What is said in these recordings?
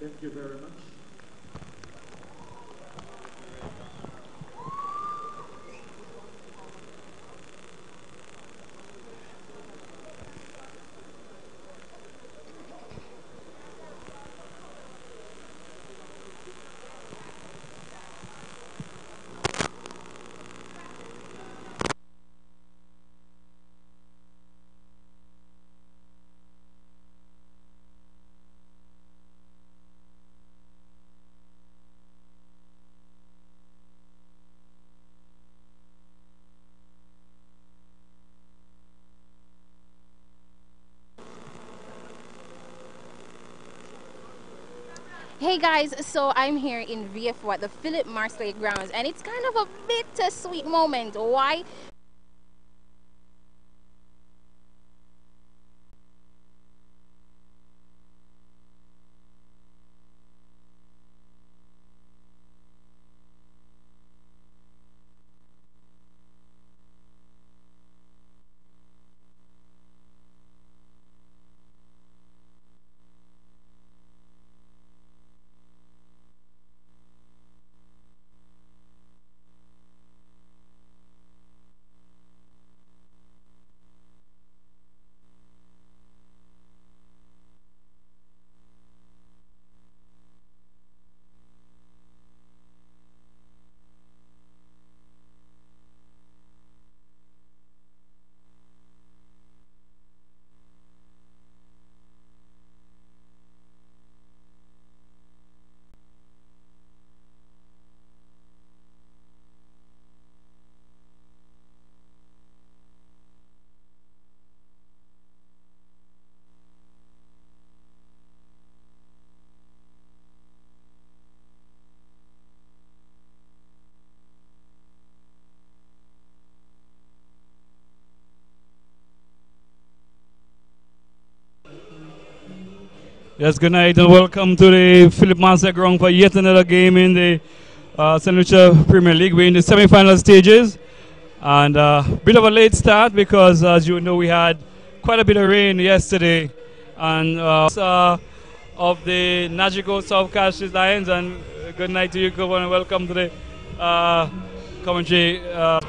Thank you very much. Hey guys, so I'm here in VF4 at the Philip Marsley grounds, and it's kind of a bittersweet moment. Why? Yes, good night and welcome to the Philip Marsley ground for yet another game in the St. Lucia Premier League. We're in the semi-final stages, and bit of a late start because, as you know, we had quite a bit of rain yesterday, and of the Nagico South Castries Lions. And good night to you, Kevin, and welcome to the commentary.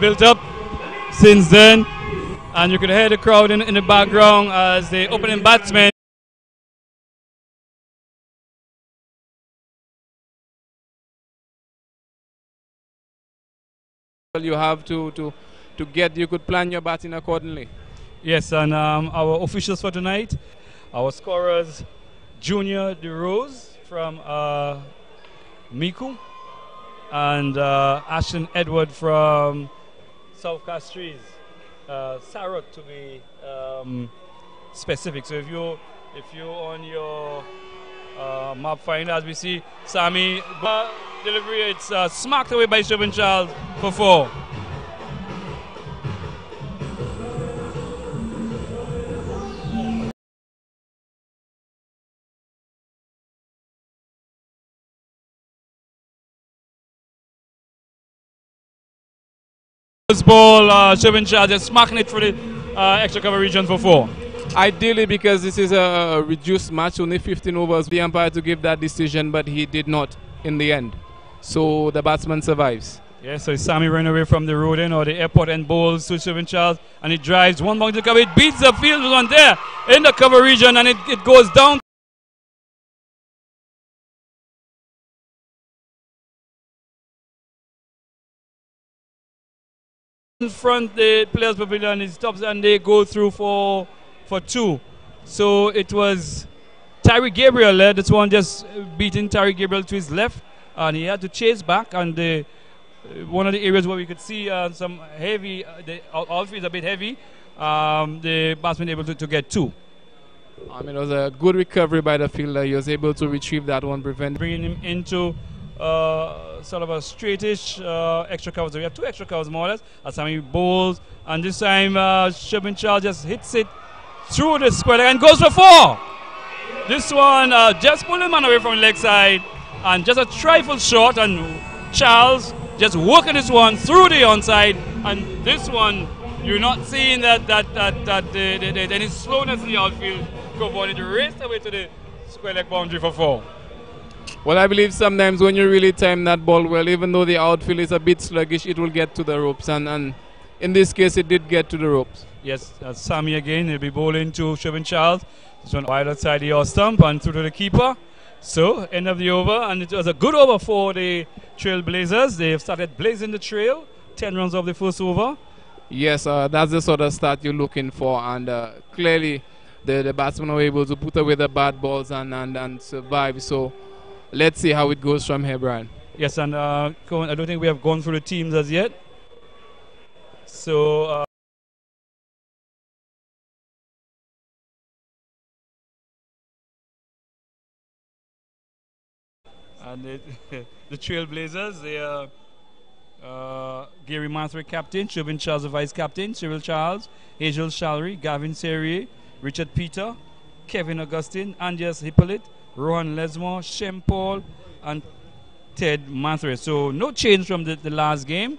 Built up since then, and you could hear the crowd in the background as the opening batsman. You have to get, you could plan your batting accordingly. Yes, and our officials for tonight, our scorers, Junior DeRose from Micoud, and Ashton Edward from South Castries, Sarot to be specific. So if you on your map finder, as we see Sammy delivery, it's smacked away by Shubin Charles for 4. This ball, Shubin Charles just smacking it for the extra cover region for 4. Ideally, because this is a reduced match, only 15 overs, the umpire to give that decision, but he did not in the end. So the batsman survives. Yeah, so Sammy running away from the road end or the airport and bowls to Shubin Charles, and he drives one bounce to cover. It beats the field one there in the cover region, and it goes down. In front, the players' pavilion is stops, and they go through for 2. So it was Tyree Gabriel led. This one just beating Tyree Gabriel to his left, and he had to chase back. And one of the areas where we could see some heavy, the outfield is a bit heavy. The batsman able to get 2. I mean, it was a good recovery by the fielder. He was able to retrieve that one, bringing him into sort of a straightish extra cover. So we have 2 extra covers more or less. As Sammy bowls, and this time Shubin Charles just hits it through the square leg and goes for 4. This one just pulling the man away from the leg side, and just a trifle short, and Charles just working this one through the onside. And this one, you're not seeing that any slowness in the outfield. Go on, it raced away to the square leg boundary for 4. Well, I believe sometimes when you really time that ball well, even though the outfield is a bit sluggish, it will get to the ropes. And in this case, it did get to the ropes. Yes, Sammy again. He'll be bowling to Shervin Charles. This one wide outside the off stump and through to the keeper. So, end of the over. And it was a good over for the Trailblazers. They've started blazing the trail. 10 runs off the first over. Yes, that's the sort of start you're looking for. And clearly, the batsmen were able to put away the bad balls and survive. So, let's see how it goes from here, Brian. Yes, and I don't think we have gone through the teams as yet. So, and the Trailblazers, they are Gary Manthrick captain, Shervin Charles the vice captain, Cyril Charles, Hazel Shalry, Gavin Serrier, Richard Peter, Kevin Augustine, Andreas Hippolyte, Rohan Lesmore, Shem Paul, and Ted Manthrick. So no change from the last game.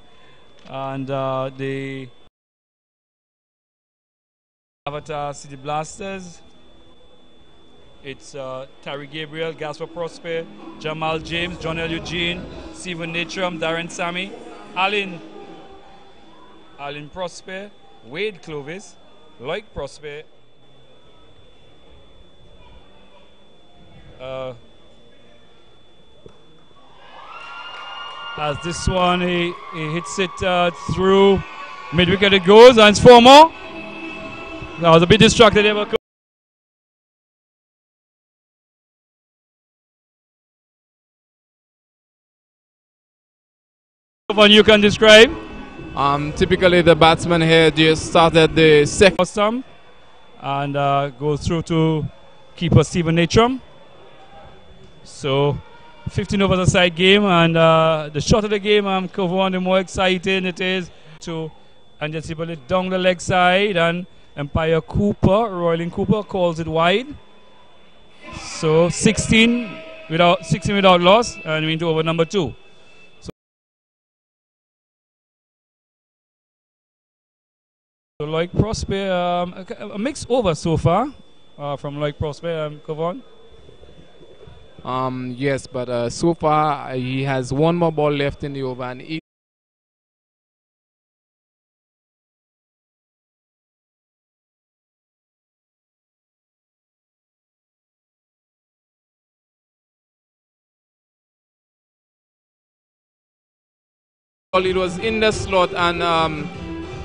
And the Avatar City Blasters, it's Terry Gabriel, Gaspar Prosper, Jamal James, John L. Eugene, Stephen Natrum, Darren Sammy, Alan Prosper, Wade Clovis, Loic Prosper, as this one he hits it through mid-wicket, it goes, and it's 4 more. I was a bit distracted there, but one you can describe. Typically the batsman here just started the second and goes through to keeper Stephen Natrum. So 15 overs a side game, and the short of the game, cover one, the more exciting it is to, and just put it down the leg side, and Empire Cooper, Royling Cooper calls it wide. So 16 without loss, and we into over number 2. So Loic Prosper, a mixed over so far from Loic Prosper, Kevon. Yes, but so far he has one more ball left in the over, and he it was in the slot, and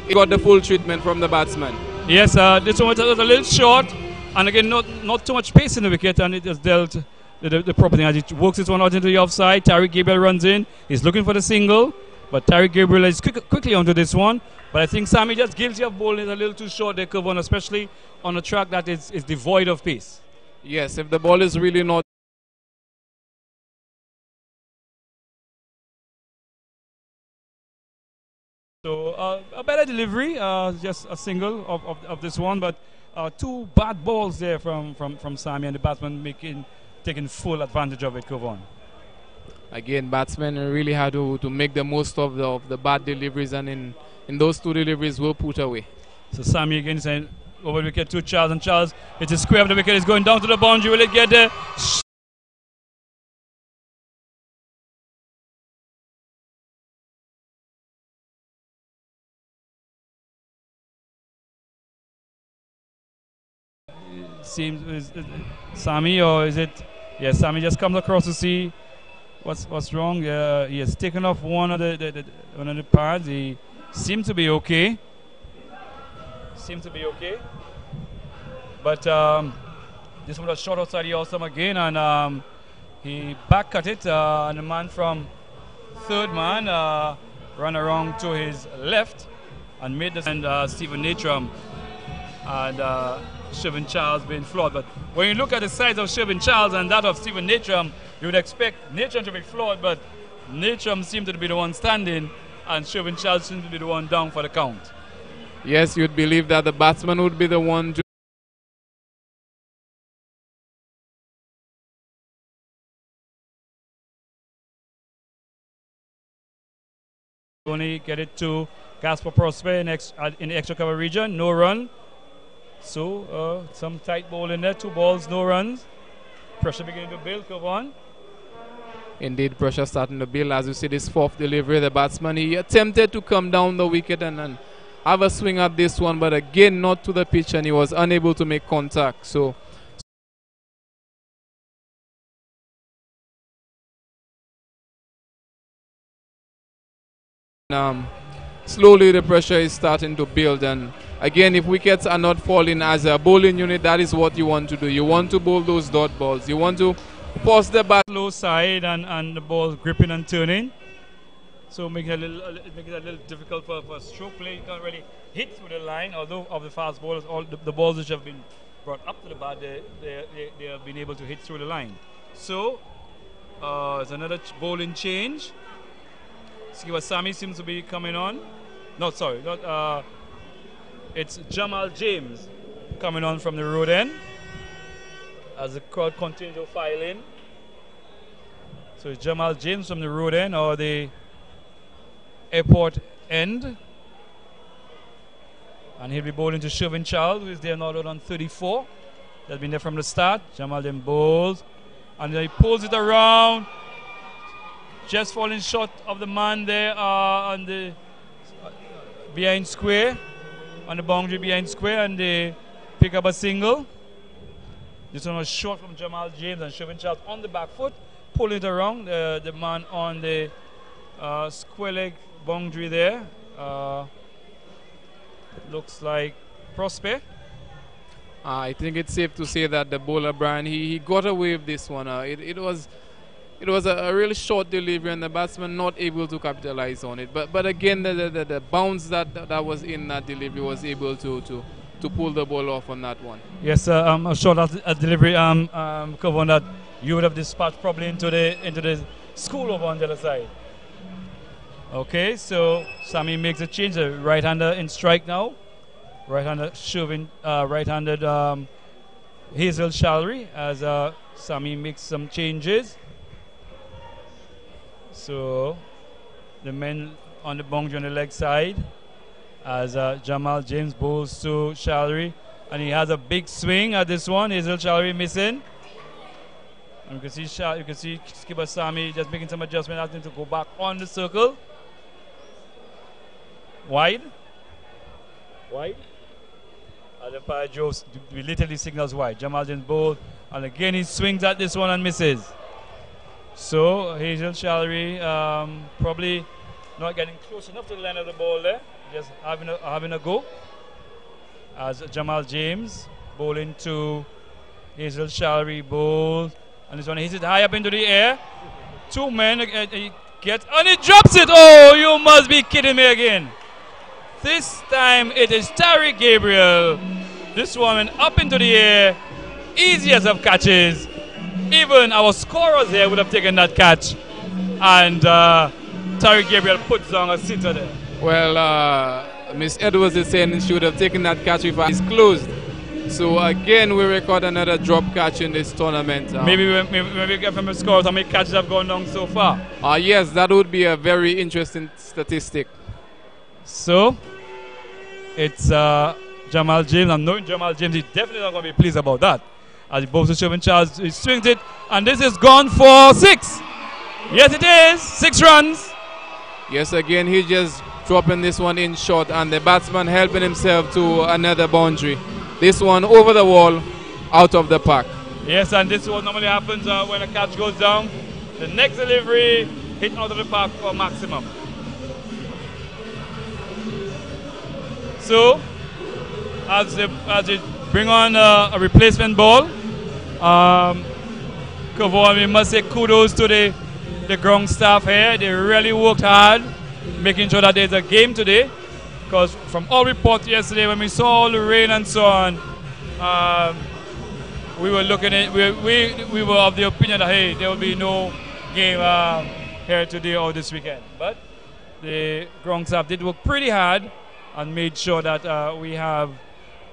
he got the full treatment from the batsman. Yes, this one was a little short, and again not too much pace in the wicket, and it just dealt the proper thing as it works its one out into the offside. Tariq Gabriel runs in. He's looking for the single, but Tariq Gabriel is quickly onto this one. But I think Sammy just guilty of bowling a little too short there, Kevon, especially on a track that is devoid of pace. Yes, if the ball is really not. So a better delivery, just a single of this one, but 2 bad balls there from Sammy, and the batsman taking full advantage of it, Kevon. Again, batsmen really had to make the most of the bad deliveries, and in those 2 deliveries were put away. So Sammy again saying over the wicket to Charles, and Charles, it's a square of the wicket, is going down to the boundary. Will it get there? Seems is Sammy, or is it? Yeah, Sammy just comes across to see what's wrong. He has taken off one of the pads. He seemed to be okay. But this one was shot outside the awesome again, and he back cut it, and the man from third man ran around to his left and made this, and Stephen Natrum and Shervin Charles being flawed. But when you look at the size of Shervin Charles and that of Stephen Natrum, you would expect Natrum to be flawed, but Natrum seemed to be the one standing, and Shervin Charles seemed to be the one down for the count. Yes, you'd believe that the batsman would be the one to only get it to Gaspar Prosper in the extra cover region. No run. So some tight ball in there. 2 balls, no runs. Pressure beginning to build. Come on. Indeed, pressure starting to build. As you see this fourth delivery, the batsman, he attempted to come down the wicket and have a swing at this one, but again not to the pitch, and he was unable to make contact. So slowly the pressure is starting to build, and again, if wickets are not falling as a bowling unit, that is what you want to do. You want to bowl those dot balls. You want to pause the bat. Low side and the ball gripping and turning. So make it a little difficult for a stroke play. You can't really hit through the line, although of the fast bowlers, all the balls which have been brought up to the bat, they have been able to hit through the line. So it's another bowling change. Skipper Sammy seems to be coming on. No, sorry, not. It's Jamal James coming on from the road end as the crowd continues to file in. So it's Jamal James from the road end or the airport end. And he'll be bowling to Shervin Charles, who is there now on 34. That's been there from the start. Jamal James bowls. And then he pulls it around. Just falling short of the man there on the behind square. On the boundary behind square. And they pick up a single. This one was short from Jamal James and Shervin Charles on the back foot. Pulling it around. The man on the square leg boundary there. Looks like Prosper. I think it's safe to say that the bowler Brian he got away with this one. It was a really short delivery and the batsman not able to capitalize on it. But again the bounce that was in that delivery was able to pull the ball off on that one. Yes, a short delivery cover that you would have dispatched probably into the school over on the other side. Okay, so Sammy makes a change. The right-hander in strike now. Right-hander shoving, right-handed Hazel Shalry as Sammy makes some changes. So the men on the boundary on the leg side as Jamal James bowls to Shalry, and he has a big swing at this one. Hazel Shalry missing. And you can see skipper Sammy just making some adjustment, asking to go back on the circle. Wide. And Empire Joe literally signals wide. Jamal James bowls, and again he swings at this one and misses. So Hazel Shalry probably not getting close enough to the line of the ball there. Just having a go. As Jamal James bowling to Hazel Shalry bowls, and this one hits it high up into the air. Two men he gets, and he drops it. Oh, you must be kidding me again. This time it is Tariq Gabriel. This one went up into the air. Easiest of catches. Even our scorers here would have taken that catch. And Tariq Gabriel puts on a sitter there. Well, Miss Edwards is saying she would have taken that catch if it's closed. So again, we record another drop catch in this tournament. Maybe we get from the scores how many catches have gone down so far. Yes, that would be a very interesting statistic. So it's Jamal James. I'm knowing Jamal James, he's definitely not going to be pleased about that. As he bowls to Shervin Charles, he swings it, and this is gone for 6. Yes, it is. 6 runs. Yes, again, he's just dropping this one in short, and the batsman helping himself to another boundary. This one over the wall, out of the park. Yes, and this is what normally happens when a catch goes down. The next delivery, hit out of the park for maximum. So, as they bring on a replacement ball, we must say kudos to the ground staff here. They really worked hard, making sure that there's a game today. Because from all reports yesterday, when we saw all the rain and so on, we were looking at we were of the opinion that hey, there will be no game here today or this weekend. But the ground staff did work pretty hard and made sure that we have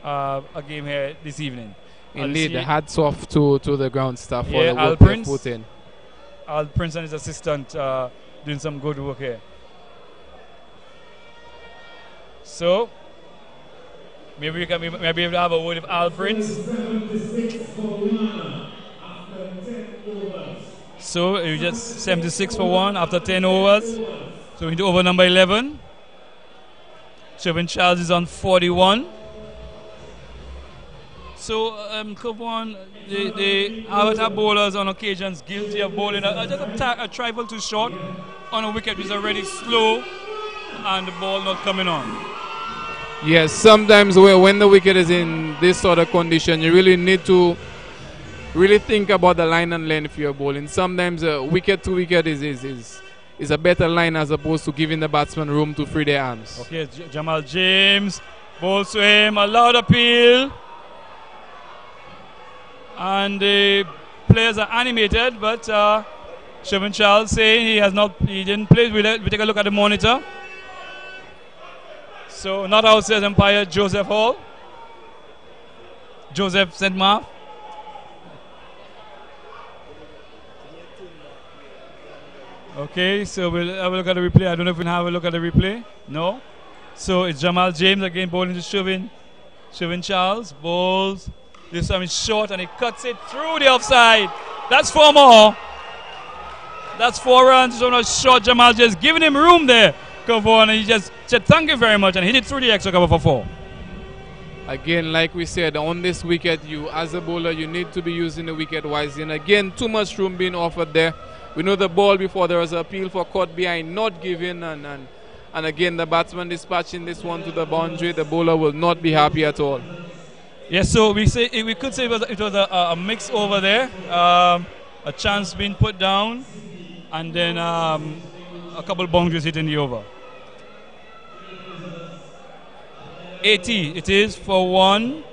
a game here this evening. Indeed, the hats off to the ground staff for the Al work they Prince, put in. Al Prince and his assistant doing some good work here. So maybe we can maybe able to have a word with Al Prince. So it was just 76 for 1 after 10 overs. So into over number 11. Sherwin Charles is on 41. So, come on, the avatar bowlers on occasions guilty of bowling just a trifle too short on a wicket which is already slow and the ball not coming on. Yes, sometimes when the wicket is in this sort of condition, you really need to really think about the line and length you're bowling. Sometimes wicket to wicket is a better line as opposed to giving the batsman room to free their arms. Okay, Jamal James bowls to him, a loud appeal. And the players are animated, but Sherwin Charles saying he didn't play with it. We take a look at the monitor. So not out, says umpire Joseph Hall. Joseph St. Mark. Okay, so we'll have a look at the replay. I don't know if we'll have a look at the replay. No. So it's Jamal James again bowling to Sherwin. Sherwin Charles bowls. This time it's short and he cuts it through the offside. That's 4 more. That's 4 runs. So not short. Jamal just giving him room there. Cover and he just said thank you very much and hit it through the extra cover for 4. Again, like we said, on this wicket, you as a bowler, you need to be using the wicket wisely. And again, too much room being offered there. We know the ball before there was an appeal for caught behind, not given, and again the batsman dispatching this one to the boundary. The bowler will not be happy at all. Yes, so we could say it was a mix over there, a chance being put down, and then a couple boundaries hitting the over. 80 it is for 1,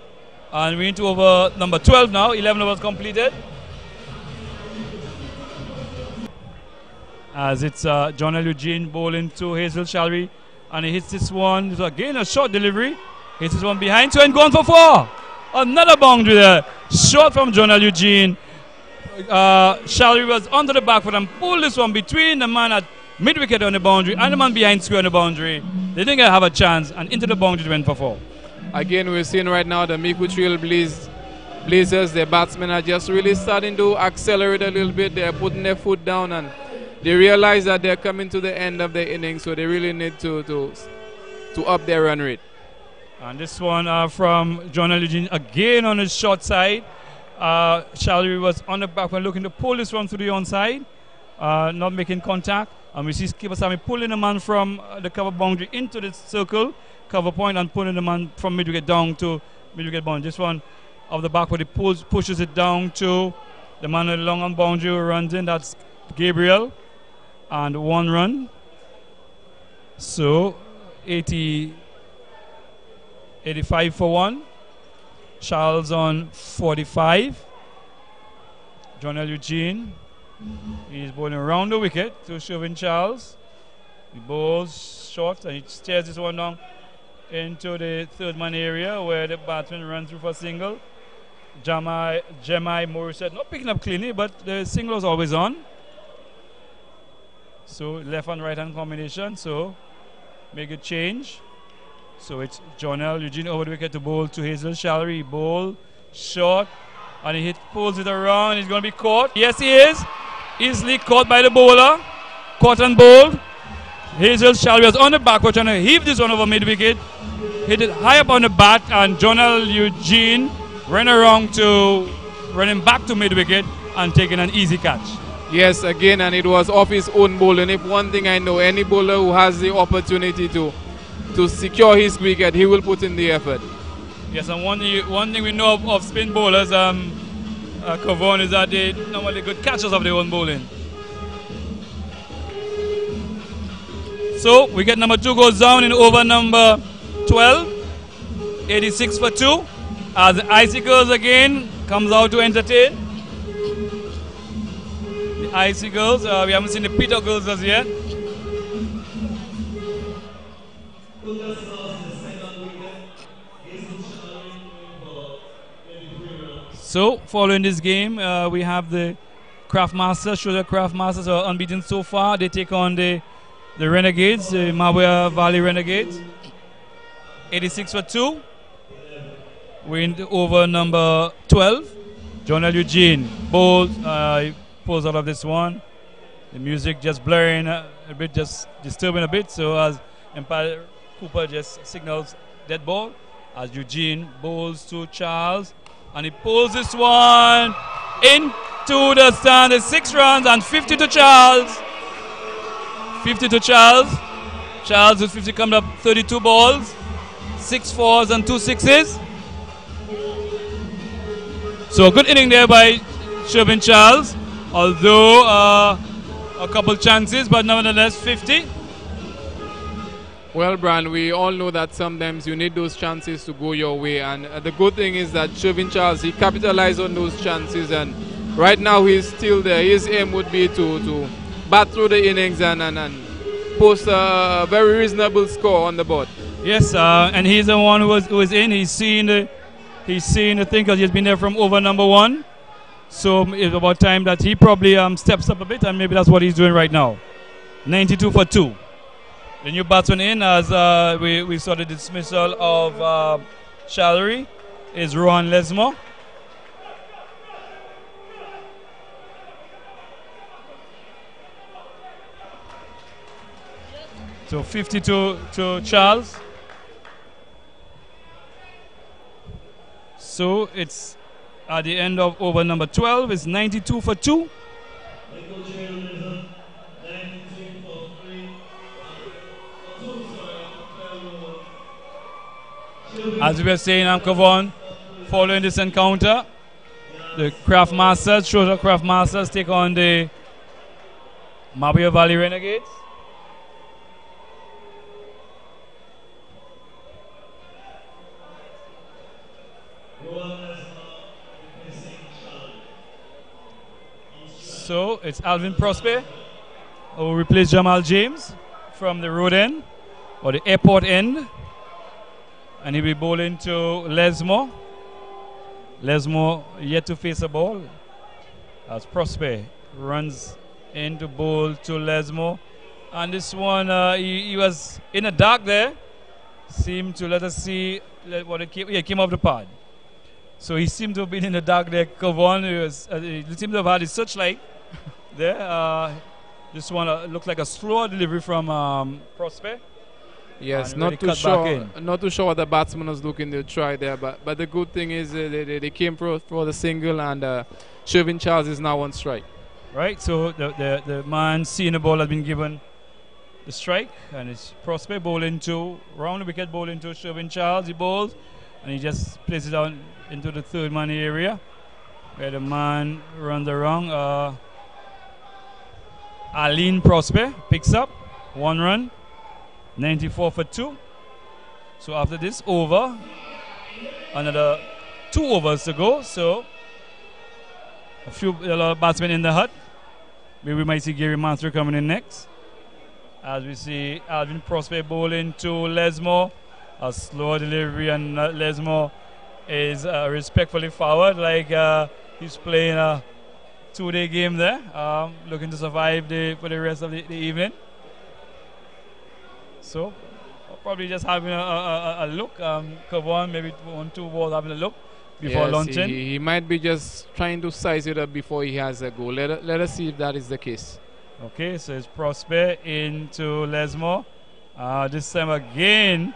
and we're into over number 12 now. 11 overs completed. As it's John L. Eugene bowling to Hazel Shalry, and he hits this one. It's again a short delivery. Hits this one behind, so and gone for 4. Another boundary there. Short from John L. Eugene. Shalry was under the back foot and pulled this one between the man at mid-wicket on the boundary and the man behind square on the boundary. They didn't have a chance, and into the boundary went for 4. Again, we're seeing right now the Micoud Trailblazers, their batsmen are just really starting to accelerate a little bit. They're putting their foot down and they realize that they're coming to the end of the inning, so they really need to up their run rate. And this one from John L. Eugene again on his short side. Shalry was on the back when looking to pull this one to the onside, not making contact. And we see Skipper Sammy pulling the man from the cover boundary into the circle, cover point, and pulling the man from mid-wicket down to mid-wicket boundary. This one of the back where he pushes it down to the man along on boundary who runs in. That's Gabriel. And 1 run. So 85 for 1. Charles on 45. John L. Eugene. He's bowling around the wicket to Sherwin Charles. He bowls short and he steers this one down into the third man area where the batsman runs through for a single. Jemai Morissette not picking up cleanly, but the single was always on. So left and right hand combination, so make a change. So it's John L. Eugene over the wicket to bowl to Hazel Shalry. Bowl short and he pulls it around. He's going to be caught. Yes, he is. Easily caught by the bowler. Caught and bowled. Hazel Shalry was on the back. We're trying to heave this one over mid wicket. Hit it high up on the bat, and John L. Eugene ran around to running back to mid wicket and taking an easy catch. Yes, again, and it was off his own bowling. And if one thing I know, any bowler who has the opportunity to secure his wicket, he will put in the effort. Yes, and one thing we know of spin bowlers, Kavon, is that they normally good catchers of their own bowling. So wicket number 2 goes down in over number 12. 86 for 2. As the Icicles again comes out to entertain. The Icicles, we haven't seen the Peter Girls as yet. So, following this game, we have the Craftmasters, Sugar Craftmasters are unbeaten so far. They take on the Renegades, the Mawia Valley Renegades. 86 for 2. We're in over number 12. John L. Eugene bowls, pulls out of this one. The music just blurring a bit, just disturbing a bit. So as Empire Cooper just signals dead ball, as Eugene bowls to Charles, and he pulls this one into the stand. It's 6 runs and 50 to Charles. 50 to Charles. Charles with 50 coming up 32 balls, 6 fours and 2 6s. So a good inning there by Shervin Charles, although a couple chances, but nevertheless 50. Well, Brian, we all know that sometimes you need those chances to go your way, and the good thing is that Shervin Charles, he capitalized on those chances, and right now he's still there. His aim would be to bat through the innings and post a very reasonable score on the board. Yes, and he's the one who was in. He's seen the thing because he's been there from over number 1. So it's about time that he probably steps up a bit, and maybe that's what he's doing right now. 92 for 2. The new batsman in, as we saw the dismissal of Shallery, is Rohan Lesmore. So 52 to Charles. So it's at the end of over number 12. It's 92 for 2. As we were saying, Kavon, following this encounter, the Craft Masters, Shota Craft Masters take on the Mabia Valley Renegades. So it's Alvin Prosper who will replace Jamal James from the road end or the airport end. And he'll be bowling to Lesmore. Lesmore yet to face a ball. As Prosper runs in to bowl to Lesmore. And this one, he was in the dark there. Seemed to let us see what it came. Yeah, it came off the pad. So he seemed to have been in the dark there. Kavon, he seemed to have had his searchlight there. This one looked like a slower delivery from Prosper. Yes, not too sure what the batsman was looking to try there, but the good thing is they came for the single, and Shervin Charles is now on strike. Right, so the man seeing the ball has been given the strike, and it's Prosper bowling to round the wicket, bowling to Shervin Charles. He bowls, and he just places it down into the third man area where the man runs around. Aline Prosper picks up 1 run. 94 for 2. So after this over, another 2 overs to go. So a lot of batsmen in the hut. Maybe we might see Gary Mansur coming in next. As we see Alvin Prosper bowling to Lesmore. A slow delivery, and Lesmore is respectfully forward, like he's playing a 2-day game there, looking to survive for the rest of the evening. So, probably just having a look. Kavon, maybe 1-2 balls having a look before launching. He might be just trying to size it up before he has a goal. Let us see if that is the case. Okay, so it's Prosper into Lesmore. This time again,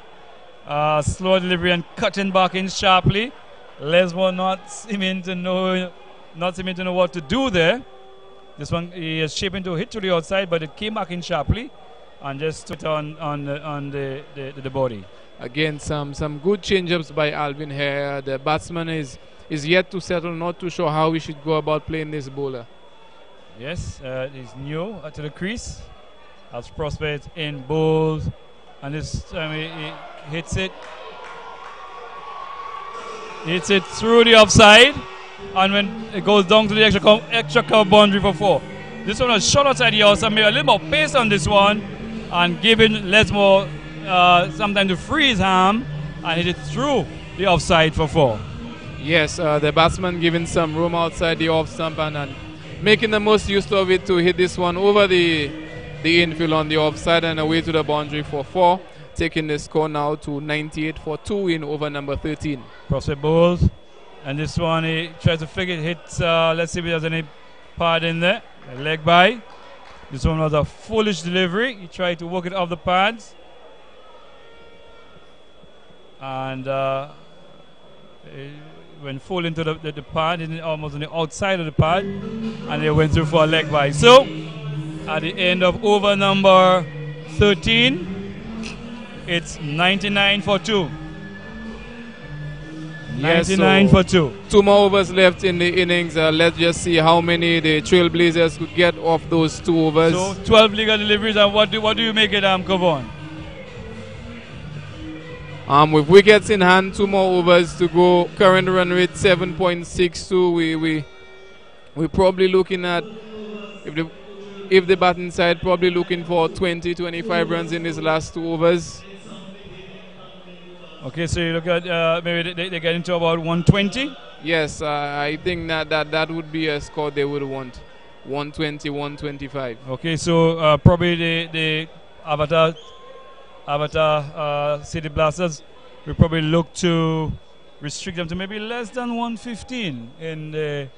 slow delivery and cutting back in sharply. Lesmore not seeming to know what to do there. This one he is shaping to hit to the outside, but it came back in sharply and just stood on the body. Again, some good change-ups by Alvin here. The batsman is yet to settle, not too sure how we should go about playing this bowler. Yes, he's new to the crease. As Prosper in bowls, and this time he hits it. Hits it through the offside, and when it goes down to the extra cover boundary for 4. This one was shot outside the outside, maybe a little more pace on this one, and giving Lesmore some time to free his arm, and hit it through the offside for 4. Yes, the batsman giving some room outside the off stump and making the most use of it to hit this one over the infield on the offside and away to the boundary for 4, taking the score now to 98 for 2 in over number 13. Prosper bowls, and this one he tries to figure it hits. Let's see if there's any pad in there. A leg by. This one was a foolish delivery. He tried to work it off the pads. And went full into the pad, and almost on the outside of the pad. And they went through for a leg by. So, at the end of over number 13, it's 99 for 2. 99 for 2. 2 more overs left in the innings. Let's just see how many the Trailblazers could get off those 2 overs. So 12 legal deliveries, and what do you make it, Kavon? With wickets in hand, 2 more overs to go. Current run rate 7.62. We're probably looking at, if the batting side, probably looking for 20-25 runs in these last 2 overs. Okay, so you look at maybe they get into about 120? Yes, I think that would be a score they would want. 120, 125. Okay, so probably the Avatar City Blasters will probably look to restrict them to maybe less than 115 in the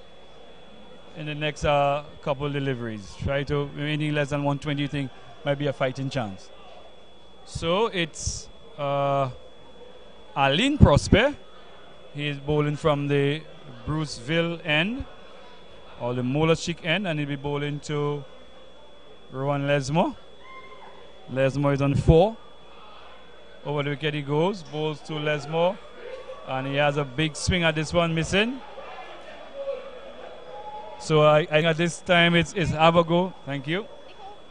next couple deliveries. Try to anything less than 120, you think might be a fighting chance. So it's Aline Prosper. He is bowling from the Bruceville end, or the Molachik end, and he'll be bowling to Rowan Lesmore. Lesmore is on 4. Over the wicket he goes, bowls to Lesmore, and he has a big swing at this one, missing. So I think at this time it's have a go. Thank you.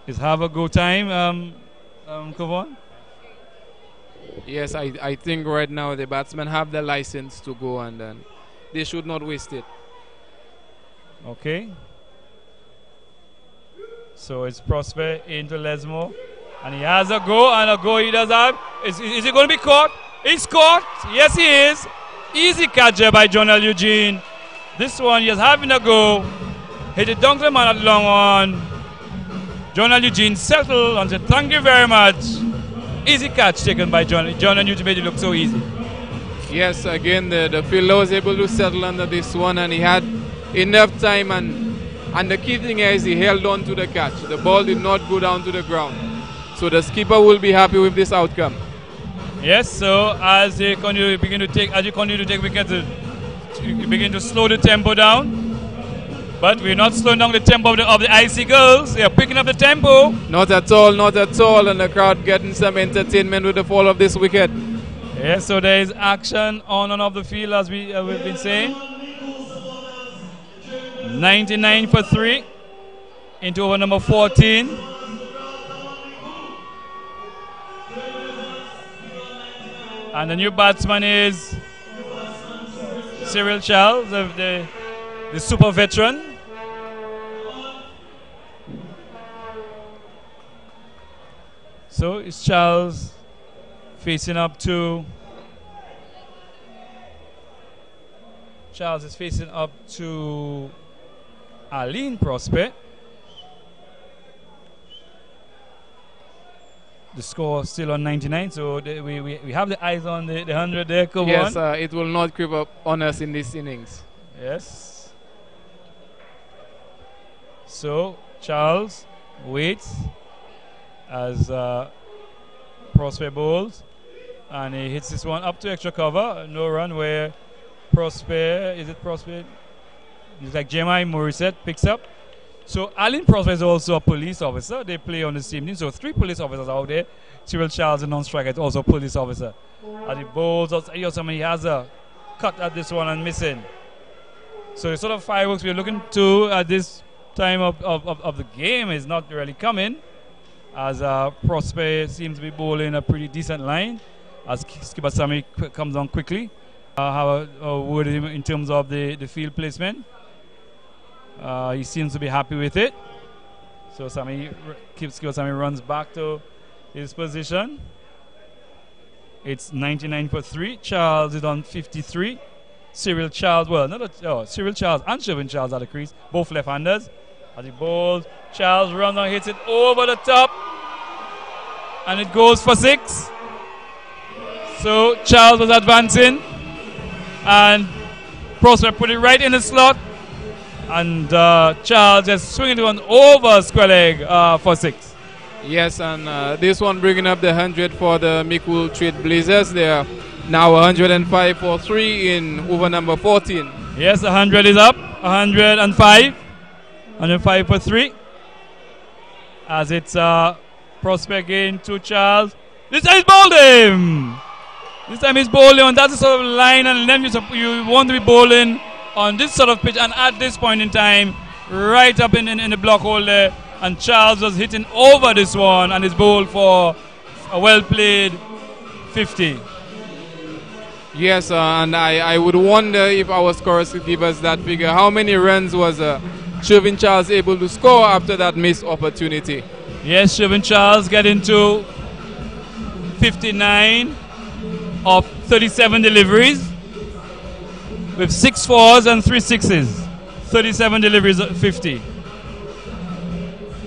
It's have a go time, Kavon. Yes, I think right now the batsmen have the license to go, and then they should not waste it. Okay. So it's Prosper into Lesmore, and he has a go he does have. Is he going to be caught? He's caught. Yes, he is. Easy catch there by Jonal Eugene. This one, he's having a go. Hit it down to the man at the long one. Jonal Eugene settled and said, thank you very much. Easy catch taken by Jonal Eugene, made it look so easy. Yes, again, the fielder was able to settle under this one, and he had enough time, and the key thing is he held on to the catch. The ball did not go down to the ground. So the skipper will be happy with this outcome. Yes, so as you continue to take wickets, you begin to slow the tempo down. But we're not slowing down the tempo of the Icicles. They are picking up the tempo. Not at all, not at all. And the crowd getting some entertainment with the fall of this wicket. Yes, so there is action on and off the field, as we've been saying. 99 for 3 into over number 14. And the new batsman is Cyril Charles, the super veteran. So it's Charles facing up to Aline Prosper. The score still on 99, so we have the eyes on the 100 there. Come yes, on. It will not creep up on us in this innings. Yes. So Charles waits as Prosper bowls, and he hits this one up to extra cover. No run where Prosper, is it Prosper? It's like Jemai Morissette picks up. So Aline Prosper is also a police officer. They play on the same team. So 3 police officers out there. Cyril Charles, the non-striker, is also a police officer. As he bowls, he has a cut at this one and missing. So the sort of fireworks we're looking to at this time of the game is not really coming, as Prosper seems to be bowling a pretty decent line as skipper Sammy comes on quickly. Have a word with him in terms of the field placement. He seems to be happy with it. So skipper Sammy runs back to his position. It's 99 for 3. Charles is on 53. Cyril Charles, Cyril Charles and Shervin Charles at the crease, both left-handers. As he bowls, Charles runs and hits it over the top, and it goes for 6. So Charles was advancing, and Prosper put it right in the slot, And Charles just swinging it one over square leg for 6. Yes, and this one bringing up the 100 for the Micoud Trailblazers. They are now 105 for 3 in over number 14. Yes, 100 is up. 105. 105 for 3. As it's prospect gain to Charles. This time he's bowled him. This time he's bowling on that sort of line and length you want to be bowling on this sort of pitch, and at this point in time, right up in the block hole there, and Charles was hitting over this one and is bowled for a well played 50. Yes, and I would wonder if our scorers could give us that figure. How many runs was Shervin Charles able to score after that missed opportunity? Yes, Shervin Charles getting to 59 of 37 deliveries with 6 fours and 3 sixes. 37 deliveries at 50.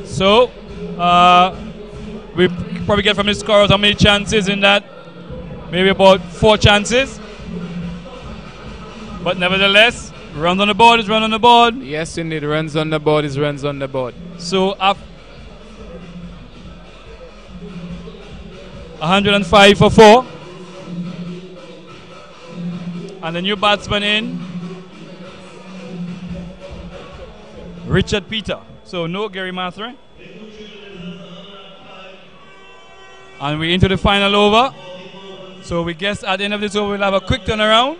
So, we probably get from the scorers how many chances in that? Maybe about 4 chances. But nevertheless, runs on the board is run on the board. Yes, indeed. Runs on the board is runs on the board. So, 105 for 4. And the new batsman in, Richard Peter. So no Gary Mathry. And we're into the final over. So we guess at the end of this over we'll have a quick turnaround.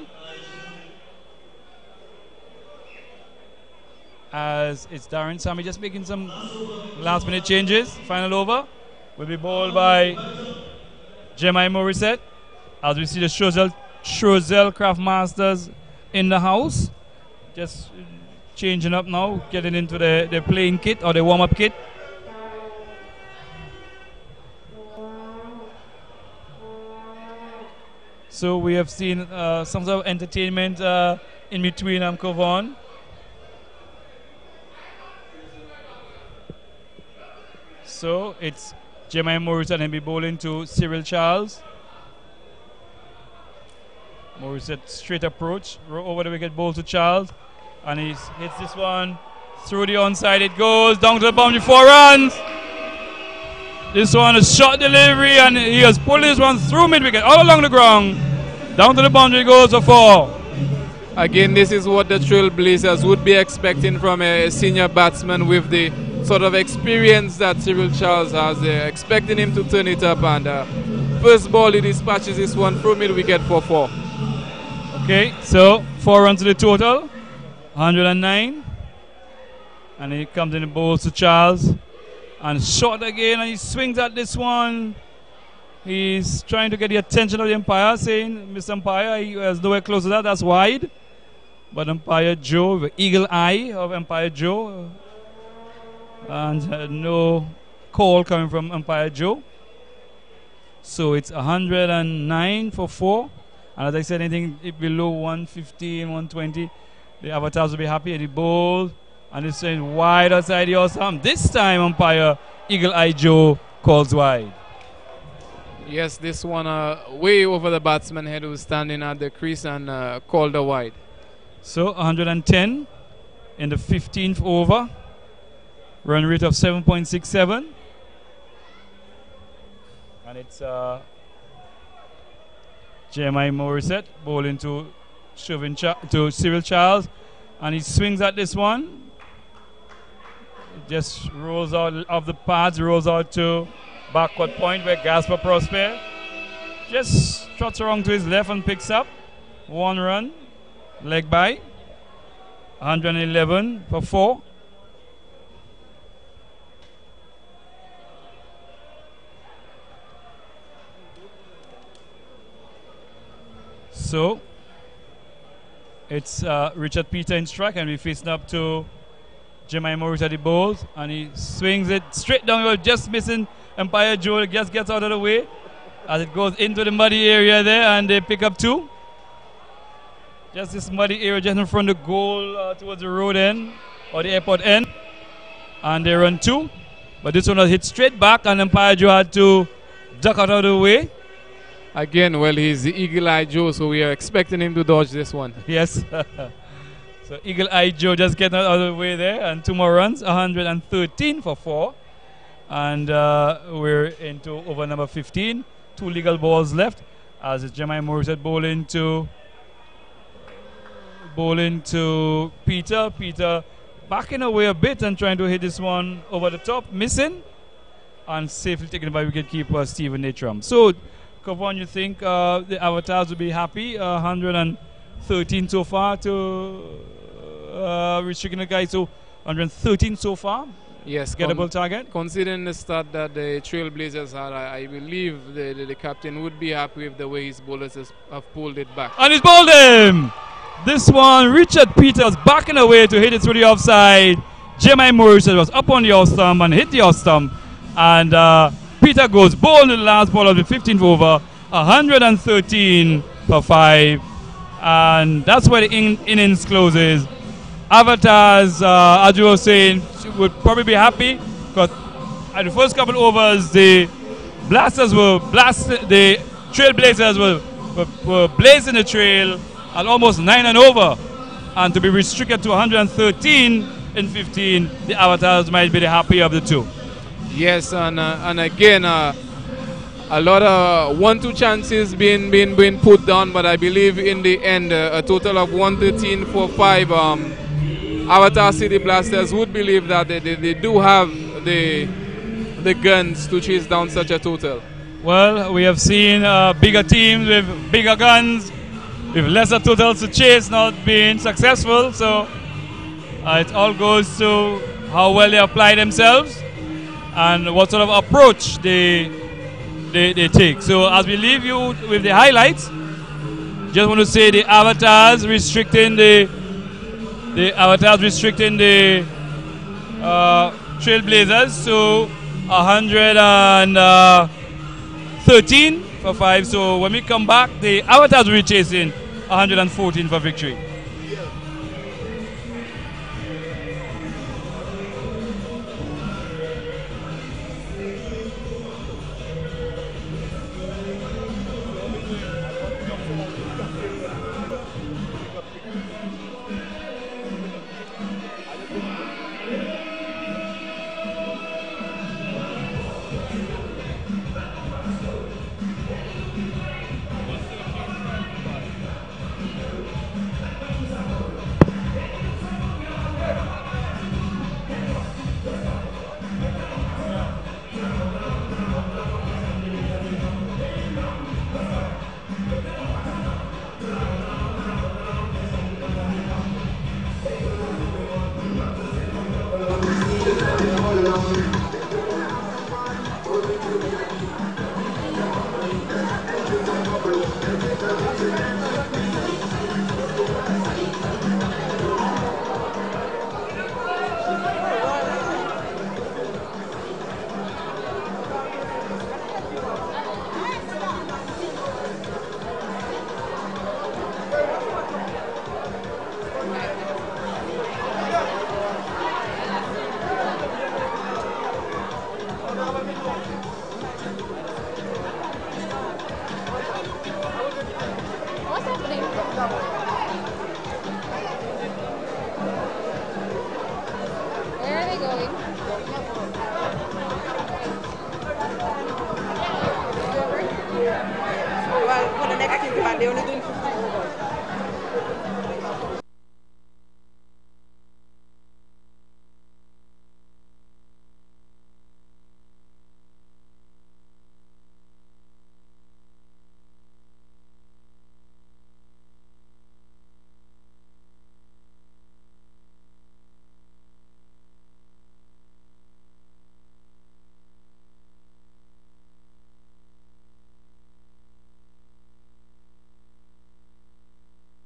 As it's Darren Sammy just making some last minute changes. Final over will be bowled by Jemai Morissette. As we see the Strozel Craft Masters in the house. Just changing up now, getting into the playing kit or the warm-up kit. So we have seen some sort of entertainment in between Kovon. So it's Jemai Morissette and be bowling to Cyril Charles. Morissette straight approach, over the wicket, bowl to Charles, and he hits this one through the onside. It goes down to the boundary, 4 runs. This one is short delivery, and he has pulled this one through mid wicket, all along the ground, down to the boundary, goes for 4. Again, this is what the Trailblazers would be expecting from a senior batsman with the sort of experience that Cyril Charles has. They're expecting him to turn it up, and first ball he dispatches this one through mid wicket for 4. Okay, so 4 runs to the total, 109. And he comes in the bowls to Charles. And short again, and he swings at this one. He's trying to get the attention of the umpire, saying, Mr. Umpire, he has nowhere close to that, that's wide. But umpire Joe, the eagle eye of umpire Joe. And no call coming from umpire Joe. So it's 109 for 4. And as I said, anything below 115, 120, the avatars will be happy. And he bowls, and it's saying wide outside the awesome. This time, umpire Eagle Eye Joe calls wide. Yes, this one way over the batsman head who's standing at the crease and called a wide. So 110 in the 15th over. Run rate of 7.67. And it's Jemai Morissette bowling to Cyril Charles, and he swings at this one. It just rolls out of the pads, rolls out to backward point where Gasper Prosper just trots around to his left and picks up 1 run, leg by, 111 for 4. So it's Richard Peter in strike, and we're facing up to Jemai Morris at the bowls, and he swings it straight down, just missing umpire Joe, just gets out of the way as it goes into the muddy area there, and they pick up 2. Just this muddy area just in front of the goal towards the road end or the airport end, and they run 2. But this one was hit straight back, and umpire Joe had to duck out of the way. Again, well, he's the Eagle Eye Joe, so we are expecting him to dodge this one. Yes. So Eagle Eye Joe just getting out of the way there, and 2 more runs, 113 for 4. And we're into over number 15. 2 legal balls left as it's Jemai Morissette bowling to Peter. Peter backing away a bit and trying to hit this one over the top, missing, and safely taken by wicketkeeper Stephen Natram. So, Kavon, you think the Avatars will be happy? 113 so far to restricting the guy to 113 so far. Yes, gettable target. Considering the start that the Trailblazers had, I believe the captain would be happy with the way his bowlers have pulled it back. And he's bowled him! This one, Richard Peters backing away to hit it through the offside. Jemai Morissette was up on the off stump and hit the off stump. And Peter goes bowled in the last ball of the 15th over, 113 for 5. And that's where the innings closes. Avatars, as you were saying, would probably be happy because at the first couple overs, the Blasters were the Trailblazers were blazing the trail at almost 9 and over, and to be restricted to 113 in 15, the Avatars might be the happier of the two. Yes, and again, a lot of 1-2 chances being put down, but I believe in the end, a total of 113 for 5. Avatar City Blasters would believe that they do have the guns to chase down such a total. Well, we have seen bigger teams with bigger guns, with lesser totals to chase, not being successful. So it all goes to how well they apply themselves and what sort of approach they take. So as we leave you with the highlights, just want to say the Avatars restricting the Trailblazers to 113 for 5. So when we come back, the Avatars will be chasing 114 for victory.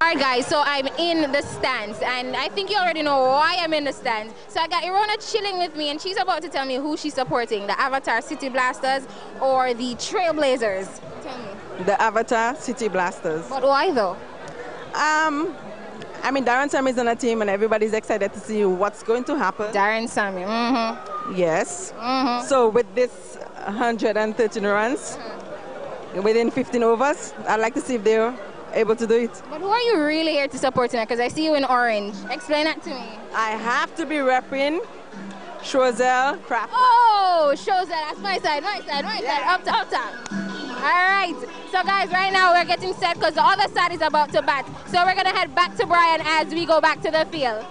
Alright guys, so I'm in the stands and I think you already know why I'm in the stands. So I got Irona chilling with me and she's about to tell me who she's supporting, the Avatar City Blasters or the Trailblazers. Tell me. The Avatar City Blasters. But why though? I mean, Darren Sam is on a team and everybody's excited to see what's going to happen. Darren Sammy, Yes. So with this 113 runs, within 15 overs, I'd like to see if they're able to do it. But who are you really here to support tonight? Because I see you in orange. Explain that to me. I have to be repping Choiseul Craft. Oh, shows that. That's my side, my side, my side. Up top, up top. All right. So, guys, right now we're getting set because the other side is about to bat. So we're going to head back to Brian as we go back to the field.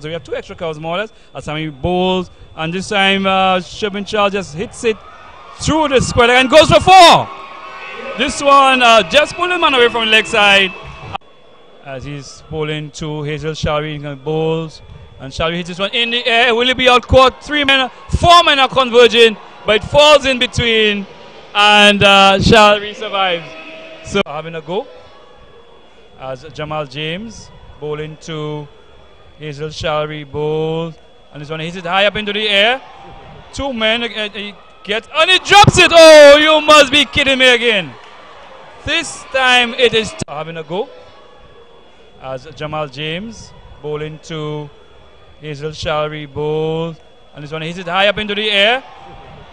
So we have 2 extra cows more or less. Asami bowls, and this time Sherman Charles just hits it through the square leg and goes for 4. This one just pulling man away from the leg side. As he's pulling to Hazel Shari, bowls, and Shari hits this one in the air. Will it be out caught? 4 men are converging, but it falls in between, and Shari survives. So having a go as Jamal James bowling to Hazel Shari bowls, and this one hits it high up into the air. 2 men get, and he drops it. Oh, you must be kidding me again. This time it is having a go as Jamal James bowling to Hazel Shari bowls, and this one hits it high up into the air.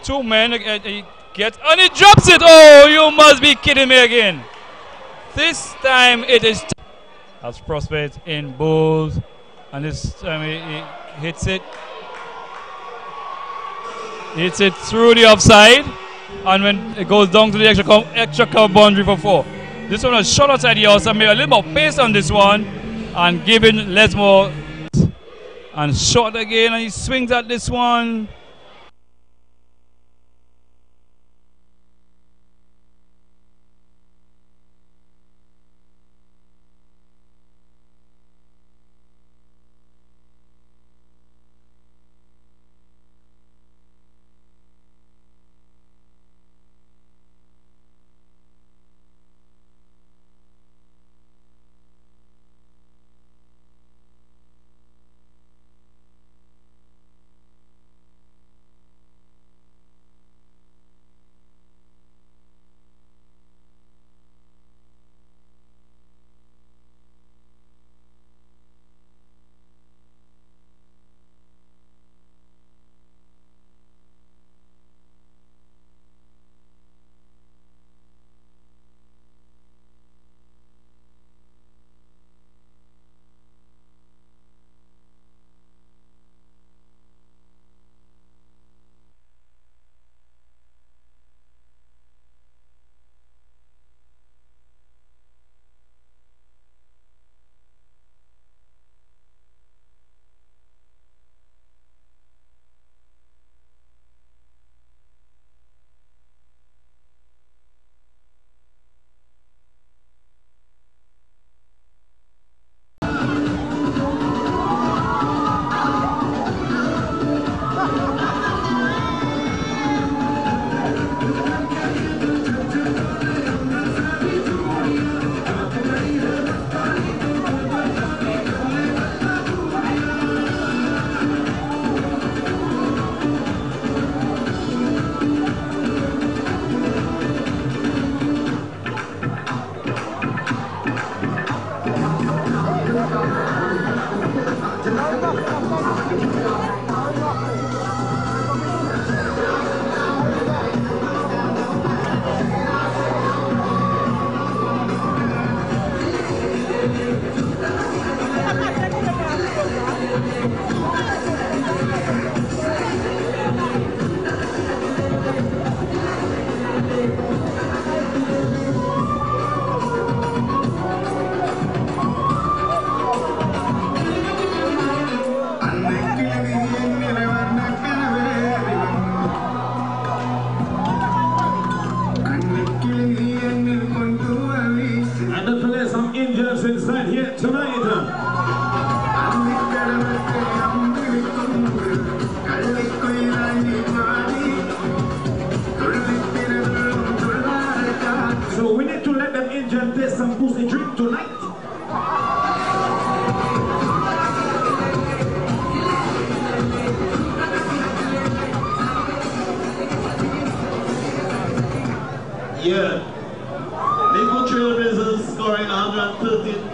2 men get, and he drops it. Oh, you must be kidding me again. This time it is as Prospect in bowls, and this time he hits it. Hits it through the offside, and when it goes down to the extra cover boundary for 4. This one was shot outside the outside, made a little more pace on this one, and giving less more. And shot again, and he swings at this one.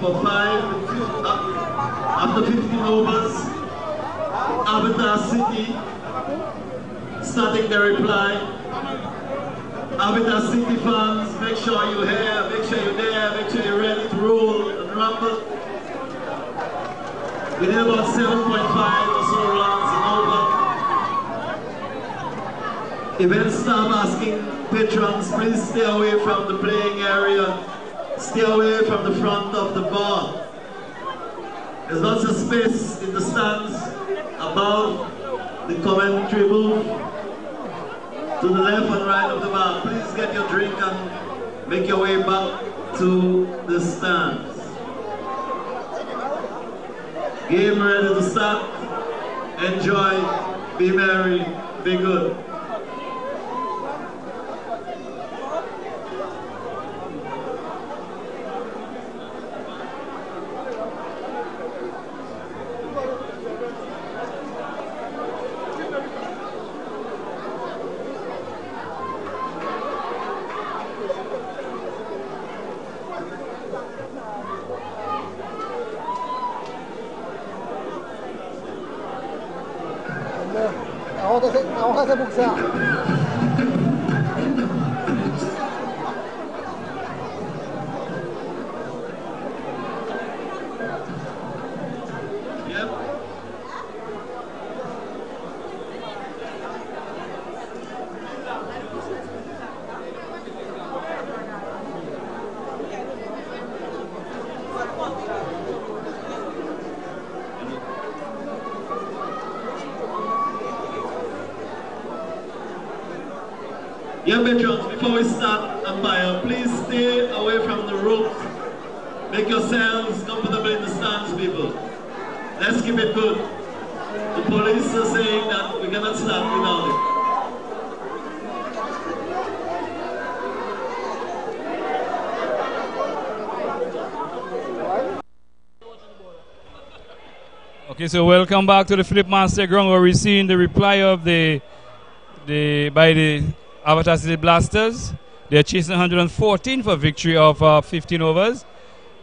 for 5, after 15 overs, Avatar City starting the reply. Avatar City fans, make sure you're here, make sure you're there, make sure you're ready to roll and rumble. We did about 7.5 or so runs and over. Event staff asking patrons, please stay away from the playing area. Stay away from the front of the bar. There's lots of space in the stands above the commentary booth. To the left and right of the bar. Please get your drink and make your way back to the stands. Game ready to start. Enjoy, be merry, be good. Yeah, patrons, before we start umpire, please stay away from the ropes. Make yourselves comfortable in the stands, people. Let's keep it good. The police are saying that we cannot start without it. Okay, so welcome back to the Philip Master Ground, where we're seeing the reply of by the Avatar City Blasters. They're chasing 114 for victory of 15 overs.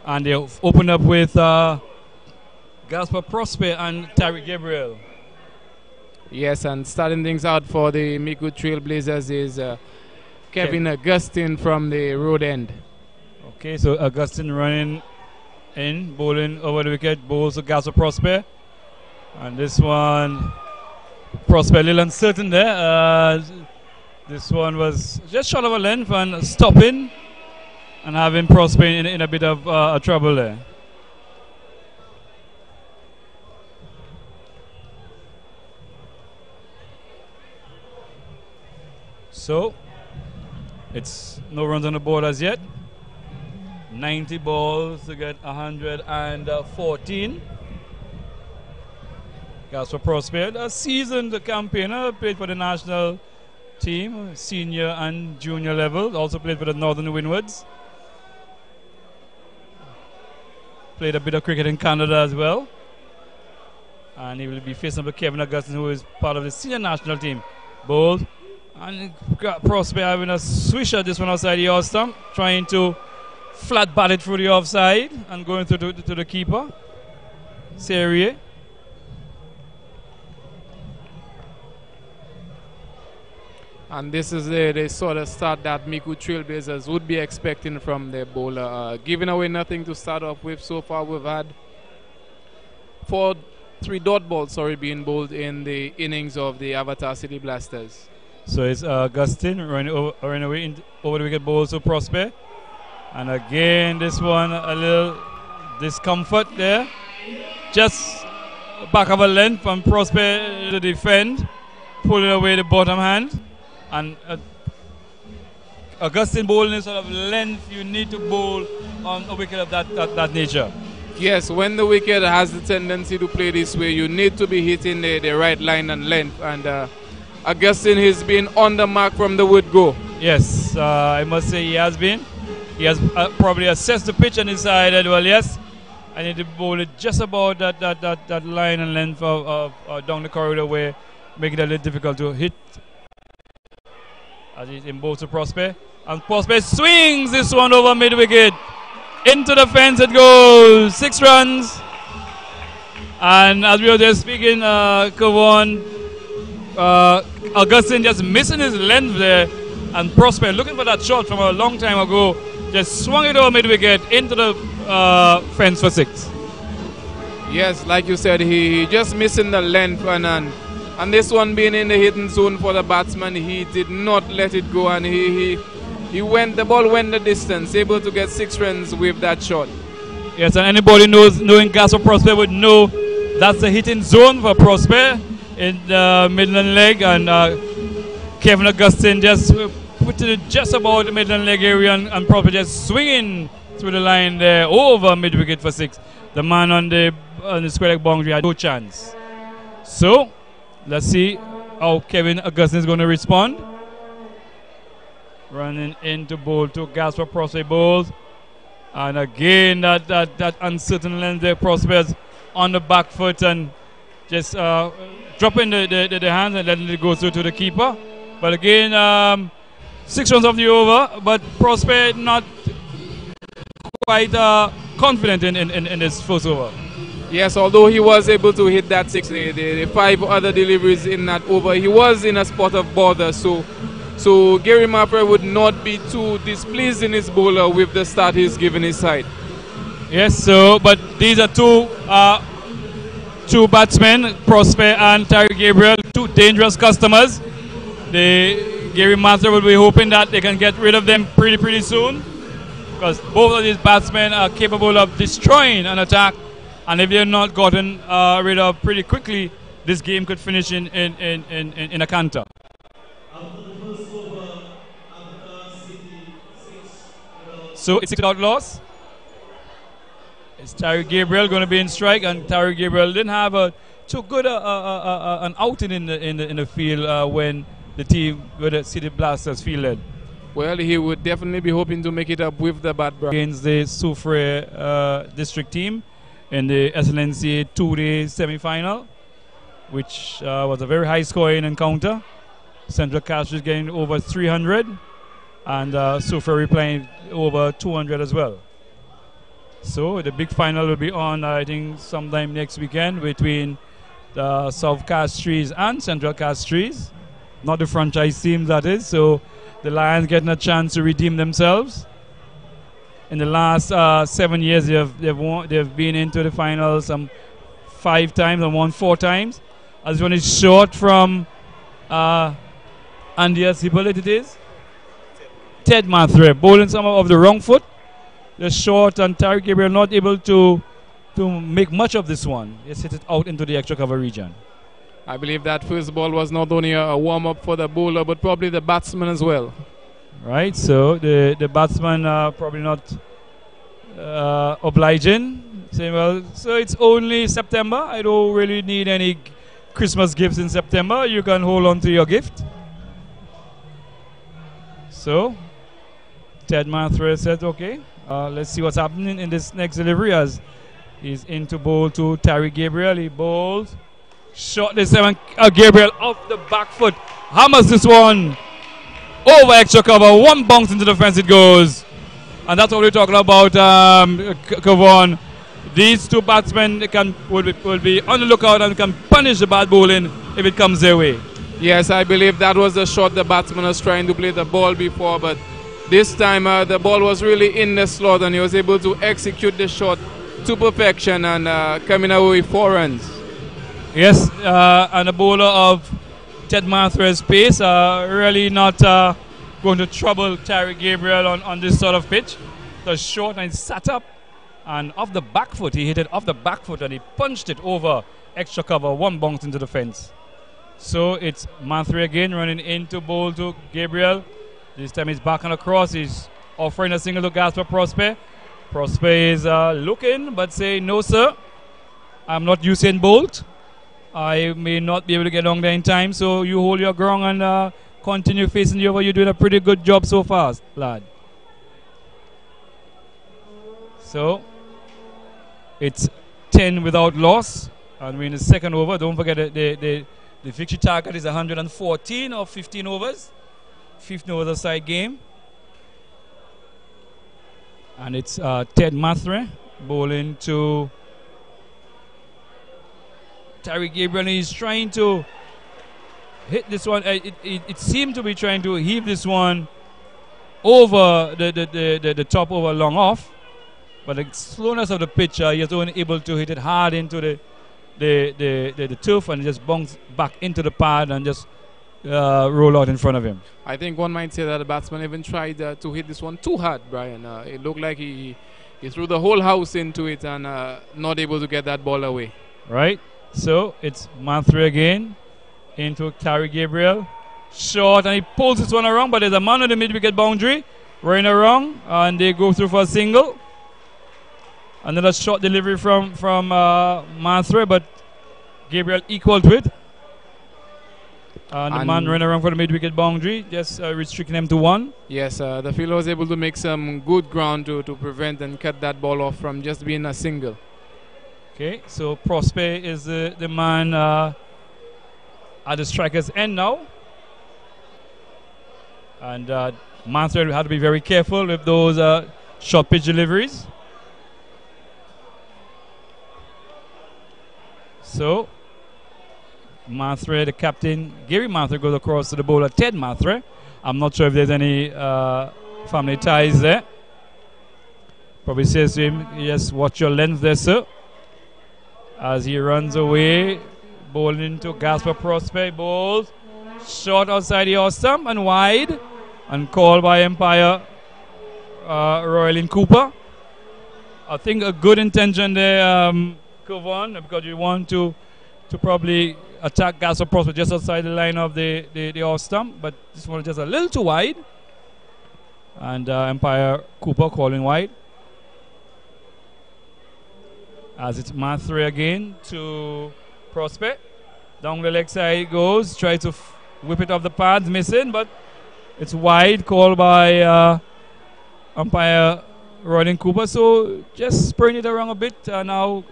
And they opened up with Gaspar Prosper and Tariq Gabriel. Yes, and starting things out for the Micoud Trailblazers is Kevin Augustine from the road end. Okay, so Augustine running in, bowling over the wicket, bowls to Gaspar Prosper. And this one, Prosper a little uncertain there. This one was just short of a length and stopping and having Prosper in a bit of trouble there. So, it's no runs on the board as yet. 90 balls to get 114. Gaspar Prosper, a seasoned campaigner, played for the national team, senior and junior level. Also played for the Northern Windwards. Played a bit of cricket in Canada as well. And he will be facing up Kevin Augustine, who is part of the senior national team. Bowled. And Prosper having a swish at this one outside the off stump, trying to flat bat it through the offside and going to the keeper, Serie. And this is the sort of start that Micoud Trailblazers would be expecting from their bowler. Giving away nothing to start off with. So far we've had 3 dot balls being bowled in the innings of the Avatar City Blasters. So it's Augustine running away over the wicket, bowls to Prosper. And again, this one a little discomfort there. Just back of a length from Prosper to defend, pulling away the bottom hand. And Augustine bowling is sort of length you need to bowl on a wicket of that nature. Yes, when the wicket has the tendency to play this way, you need to be hitting the right line and length. And Augustine has been on the mark from the word go. Yes, I must say he has been. He has probably assessed the pitch and decided, well, yes, I need to bowl it just about that line and length of down the corridor, where make it a little difficult to hit. As he's in both to Prosper. And Prosper swings this one over mid-wicket. Into the fence it goes. 6 runs. And as we were just speaking, Kavon, Augustine just missing his length there. And Prosper looking for that shot from a long time ago. Just swung it over mid-wicket into the fence for 6. Yes, like you said, he just missing the length. And this one being in the hitting zone for the batsman, he did not let it go. And the ball went the distance, able to get 6 runs with that shot. Yes, and anybody knowing Gasper Prosper would know that's the hitting zone for Prosper in the Midland leg, and Kevin Augustine just put it just about the Midland leg area, and Prosper just swinging through the line there over mid-wicket for 6. The man on the square leg boundary had no chance. So, let's see how Kevin Augustine is going to respond. Running into bowl to Gasper Prosper bowls. And again, that uncertain length there, Prosper's on the back foot and just dropping the hands and letting it go through to the keeper. But again, 6 runs off the over, but Prosper not quite confident in this first over. Yes, although he was able to hit that 6, the 5 other deliveries in that over, he was in a spot of bother. So Gary Mapper would not be too displeased in his bowler with the start he's given his side. Yes, so but these are two batsmen, Prosper and Terry Gabriel, 2 dangerous customers. Gary Mapper will be hoping that they can get rid of them pretty soon, because both of these batsmen are capable of destroying an attack, and if they're not gotten rid of pretty quickly, this game could finish in a canter. So it's 6 without loss. It's Terry Gabriel going to be in strike, and Terry Gabriel didn't have too good an outing in the field when the City Blasters fielded. Well, he would definitely be hoping to make it up with the bad brush against the Soufriere district team in the SLNCA 2-day semi-final, which was a very high-scoring encounter. Central Castries getting over 300. And Soufriere playing over 200 as well. So the big final will be on, I think, sometime next weekend between the South Castries and Central Castries. Not the franchise teams, that is. So the Lions getting a chance to redeem themselves. In the last 7 years, they've been into the finals 5 times and won 4 times. This one is short from Andy Asipal, it is. Ted Mathre bowling some of the wrong foot. The short, and Terry Gabriel not able to make much of this one. Just hit it out into the extra cover region. I believe that first ball was not only a warm-up for the bowler, but probably the batsman as well. Right, so the batsman probably not obliging. Saying, well, so it's only September. I don't really need any Christmas gifts in September. You can hold on to your gift. So Ted Mathre said, okay, let's see what's happening in this next delivery as he's into bowl to Terry Gabriel. He bowls. Shot this time, Gabriel off the back foot. Hammers this one over extra cover. 1 bounce into the fence it goes. And that's what we're talking about, Kavon. These 2 batsmen will be on the lookout and can punish the bad bowling if it comes their way. Yes, I believe that was the shot the batsman was trying to play the ball before, but this time the ball was really in the slot and he was able to execute the shot to perfection and coming away with 4 runs. Yes, and the bowler of Ted Mathre's pace really not going to trouble Terry Gabriel on this sort of pitch. The short and sat up and off the back foot, he hit it off the back foot and he punched it over extra cover, 1 bounce into the fence. So it's Mathre again running into bowl to Gabriel. This time he's back and across. He's offering a single to Gasper Prosper. Prosper is looking but saying, no sir, I'm not Usain Bolt. I may not be able to get along there in time, so you hold your ground and continue facing the over. You're doing a pretty good job so far, lad. So it's 10 without loss, and we're in the second over. Don't forget the victory target is 114 or 15 overs. 15 overs a side game. And it's Ted Mathre bowling to Terry Gabriel. He's trying to hit this one. It seemed to be trying to heave this one over the top over long off. But the slowness of the pitch, he was only able to hit it hard into the turf and just bounce back into the pad and just roll out in front of him. I think one might say that the batsman even tried to hit this one too hard, Brian. It looked like he threw the whole house into it and not able to get that ball away. Right. So it's Mathre again into Terry Gabriel. Short, and he pulls this one around, but there's a man on the mid-wicket boundary running around, and they go through for a single. Another short delivery from Mathre, but Gabriel equaled to it. And the man running around for the mid-wicket boundary, just restricting them to one. Yes, the fielder was able to make some good ground to prevent and cut that ball off from just being a single. Okay, so Prosper is the man at the striker's end now. And Mathre had to be very careful with those short pitch deliveries. So Mathre, the captain, Gary Mathre, goes across to the bowler Ted Mathre. I'm not sure if there's any family ties there. Probably says to him, yes, watch your length there, sir. As he runs away, bowling into Gasper Prosper, bowls short outside the off stump and wide, and called by umpire Royalyn Cooper. I think a good intention there, Kevon, because you want to probably attack Gasper Prosper just outside the line of the off stump, but this one is just a little too wide, and umpire Cooper calling wide. As it's Mathre again to Prosper. Down the leg side it goes. Try to whip it off the pads, missing, but it's wide, called by umpire Royalyn Cooper. So just spraying it around a bit. Now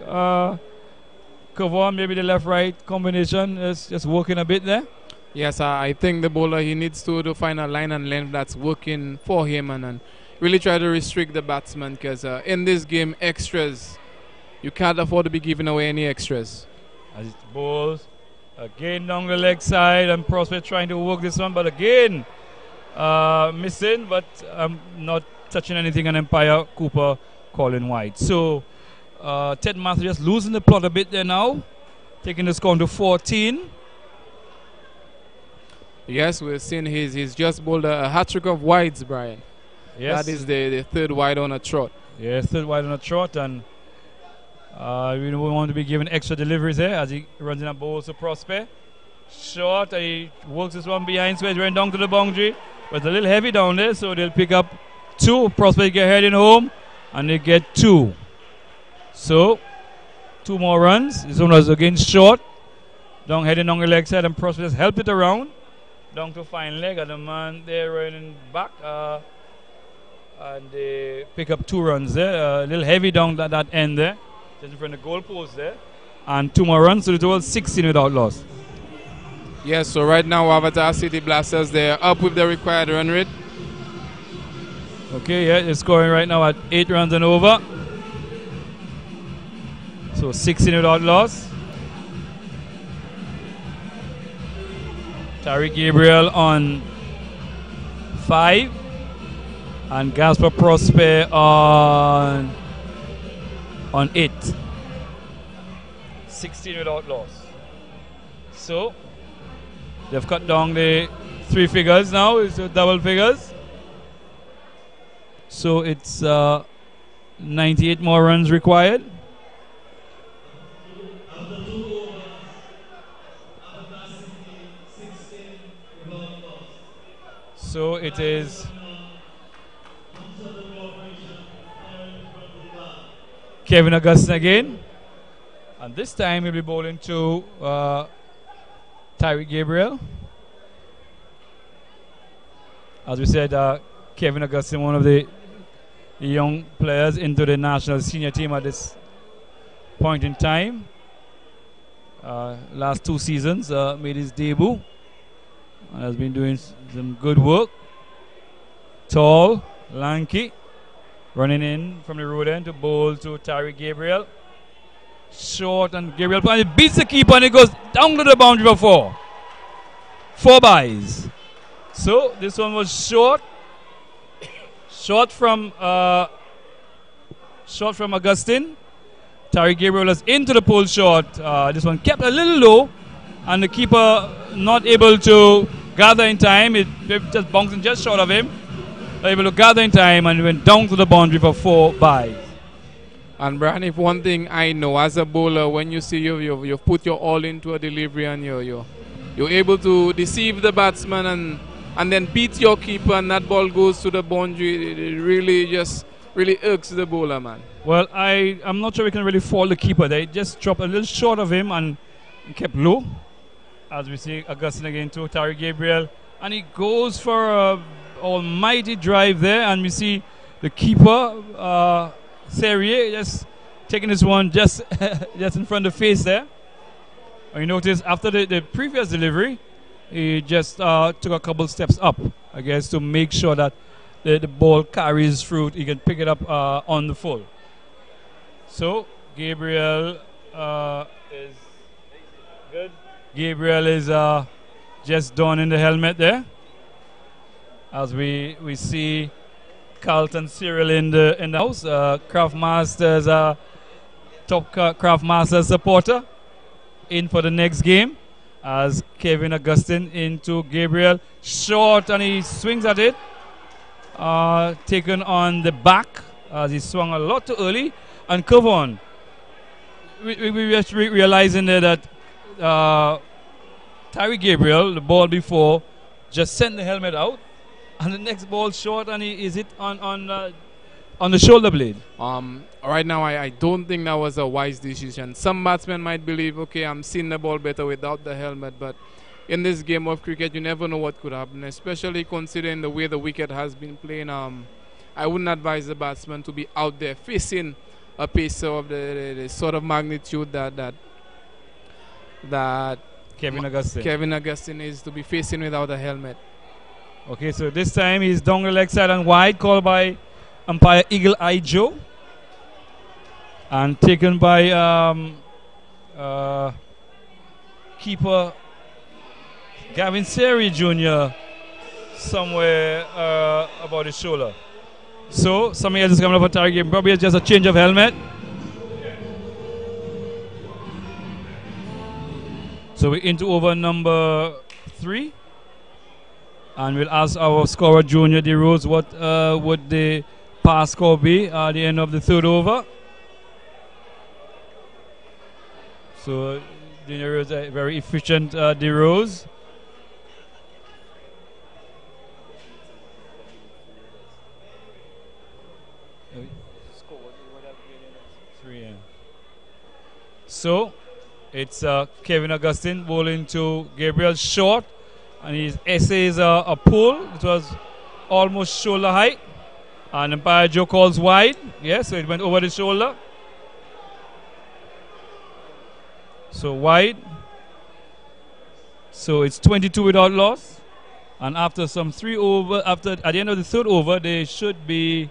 Kevon, maybe the left-right combination is just working a bit there. Yes, I think the bowler, he needs to find a line and length that's working for him and really try to restrict the batsman, because in this game, extras, you can't afford to be giving away any extras. As it bowls again down the leg side, and Prosper trying to work this one, but again missing, but not touching anything, and umpire Cooper calling wide. So Ted Mathre just losing the plot a bit there now, taking the score to 14. Yes, we're seeing he's just bowled a hat-trick of wides, Brian. Yes. That is the third wide on a trot. Yes, third wide on a trot, and we want to be giving extra deliveries here as he runs in a bowl to Prosper. Short, he works this one behind square, running down to the boundary, but it's a little heavy down there, so they'll pick up two. Prosper get heading home, and they get two. So, two more runs. This one was again short, down heading on the leg side, and Prosper just helped it around, down to fine leg, and the man there running back, and they pick up 2 runs there. A little heavy down that end there, just in front of the goal post there, and 2 more runs, so the total 16 without loss. Yes, so right now Avatar City Blasters, they're up with the required run rate. Okay, yeah, they're scoring right now at 8 runs and over. So 16 without loss. Terry Gabriel on 5. And Gasper Prosper on 8. 16 without loss. So they've cut down the 3 figures now. It's double figures. So it's 98 more runs required. So it is Kevin Augustin again, and this time he'll be bowling to Tyreek Gabriel. As we said, Kevin Augustin, one of the young players into the national senior team at this point in time. Last 2 seasons made his debut and has been doing some good work. Tall, lanky, Running in from the road end to bowl to Tyree Gabriel. Short, and Gabriel beats the keeper and it goes down to the boundary for 4. 4 byes. So this one was short. Short from Augustine. Tyree Gabriel was into the pole short. This one kept a little low, and the keeper not able to gather in time. It just bouncing just short of him. Able to gather in time and went down to the boundary for 4 byes. And Brian, if one thing I know as a bowler, when you see you've put your all into a delivery and you're able to deceive the batsman and then beat your keeper and that ball goes to the boundary, it really irks the bowler, man. Well, I'm not sure we can really fault the keeper. They just dropped a little short of him and kept low. As we see Augustine again to Tyree Gabriel. And he goes for a almighty drive there. And we see the keeper, Serrier, just taking this one just in front of the face there. And you notice after the previous delivery, he just took a couple steps up, I guess, to make sure that the ball carries through. He can pick it up on the full. So Gabriel is good. Gabriel is just donning the helmet there. As we see Carlton Cyril in the house, Craft Masters, top Craft Masters supporter, in for the next game. As Kevin Augustine into Gabriel, short, and he swings at it. Taken on the back as he swung a lot too early. And come on, we just realizing there that Tyree Gabriel, the ball before, just sent the helmet out, and the next ball short, and he is it on the shoulder blade. Right now, I don't think that was a wise decision. Some batsmen might believe, okay, I'm seeing the ball better without the helmet, but in this game of cricket, you never know what could happen, especially considering the way the wicket has been playing. I wouldn't advise the batsman to be out there facing a pacer of the sort of magnitude that Kevin Augustine is to be facing without a helmet. Okay, so this time he's down the leg side and wide, called by umpire Eagle Eye Joe, and taken by keeper Gavin Seri Jr. somewhere about his shoulder. So something else is coming up for Tyree Gabriel. Probably it's just a change of helmet. So we're into over number 3. And we'll ask our scorer, Junior De Rose, what would the pass score be at the end of the 3rd over. So Junior is a very efficient De Rose. So it's Kevin Augustine bowling to Gabriel, short, and his essay is a pull. It was almost shoulder height, and umpire Joe calls wide. Yes, so it went over the shoulder. So wide. So it's 22 without loss, and after some 3 over, at the end of the 3rd over, they should be,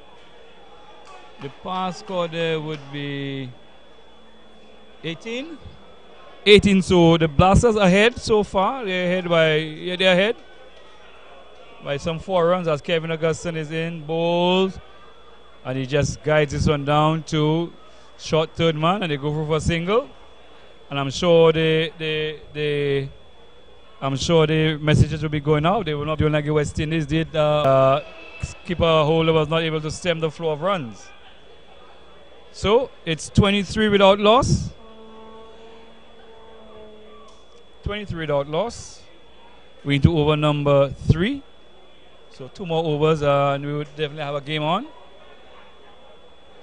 the pass score there would be 18. 18, so the Blasters ahead so far. They're ahead by some 4 runs as Kevin Augustine is in, bowls, and he just guides this one down to short 3rd man, and they go for a single. And I'm sure the messages will be going out. They will not be like the West Indies did. Keeper holder was not able to stem the flow of runs. So it's 23 without loss. 23 without loss. We're into over number 3. So 2 more overs and we would definitely have a game on.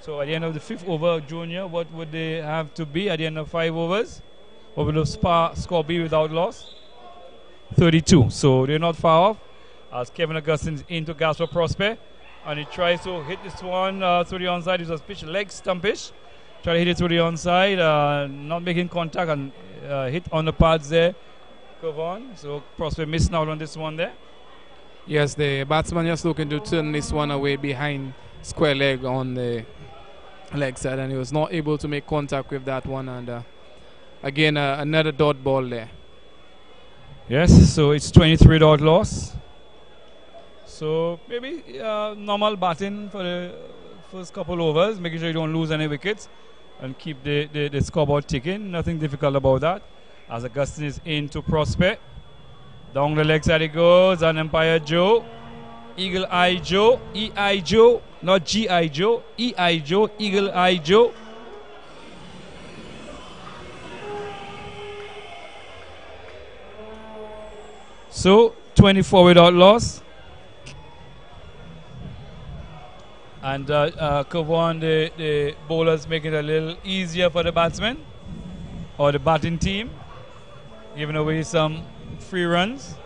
So at the end of the 5th over, Junior, what would they have to be at the end of 5 overs? What would the score be without loss? 32. So they're not far off. As Kevin Augustine's into Gasper Prospect, and he tries to hit this one through the onside. It was pitch leg stumpish. Try to hit it through the onside, not making contact, and hit on the pads there. Curve on. So Prospect missing out on this one there. Yes, the batsman just looking to turn this one away behind square leg on the leg side, and he was not able to make contact with that one. And again, another dot ball there. Yes, so it's 23 dot loss. So maybe normal batting for the first couple overs, making sure you don't lose any wickets and keep the scoreboard ticking. Nothing difficult about that. As Augustine is into prospect. Down the leg side it goes, and Empire Joe, Eagle Eye Joe, E-I Joe, not G-I Joe, E-I Joe, Eagle Eye Joe. So 24 without loss. And cover on the bowlers, making it a little easier for the batsmen or the batting team, giving away some free runs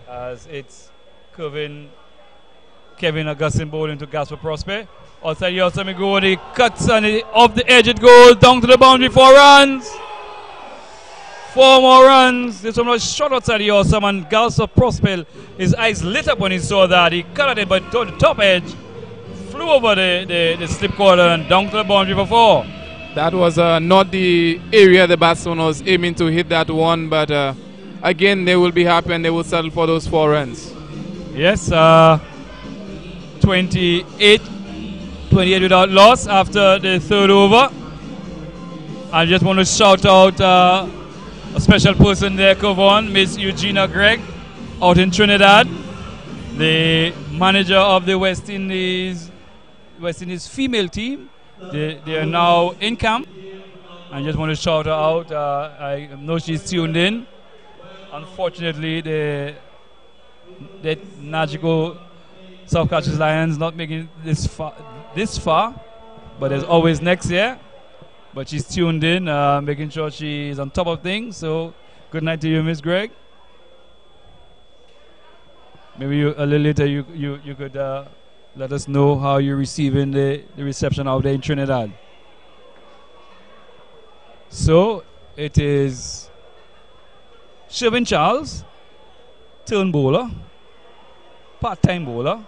as it's Kevin Augustine bowling to Gasper Prospect. Outside here, Micoud, he cuts and off the edge it goes down to the boundary. 4 runs. 4 more runs. This one was shot outside the awesome, and Gasper Prospect, his eyes lit up when he saw that. He cut at it, but to the top edge, flew over the slip quarter and down to the boundary for 4. That was not the area the batsman was aiming to hit that one, but again, they will be happy and they will settle for those 4 runs. Yes, 28 without loss after the 3rd over. I just want to shout out a special person there, Kevon, Miss Eugenia Gregg, out in Trinidad, the manager of the West Indies female team. They are now in camp. I just want to shout her out. I know she's tuned in. Unfortunately, the magical South Catches Lions not making this far, but there's always next year. But she's tuned in, making sure she's on top of things. So good night to you, Miss Gregg. Maybe a little later you could let us know how you're receiving the reception out there in Trinidad. So it is Sherwin Charles, turn bowler, part-time bowler,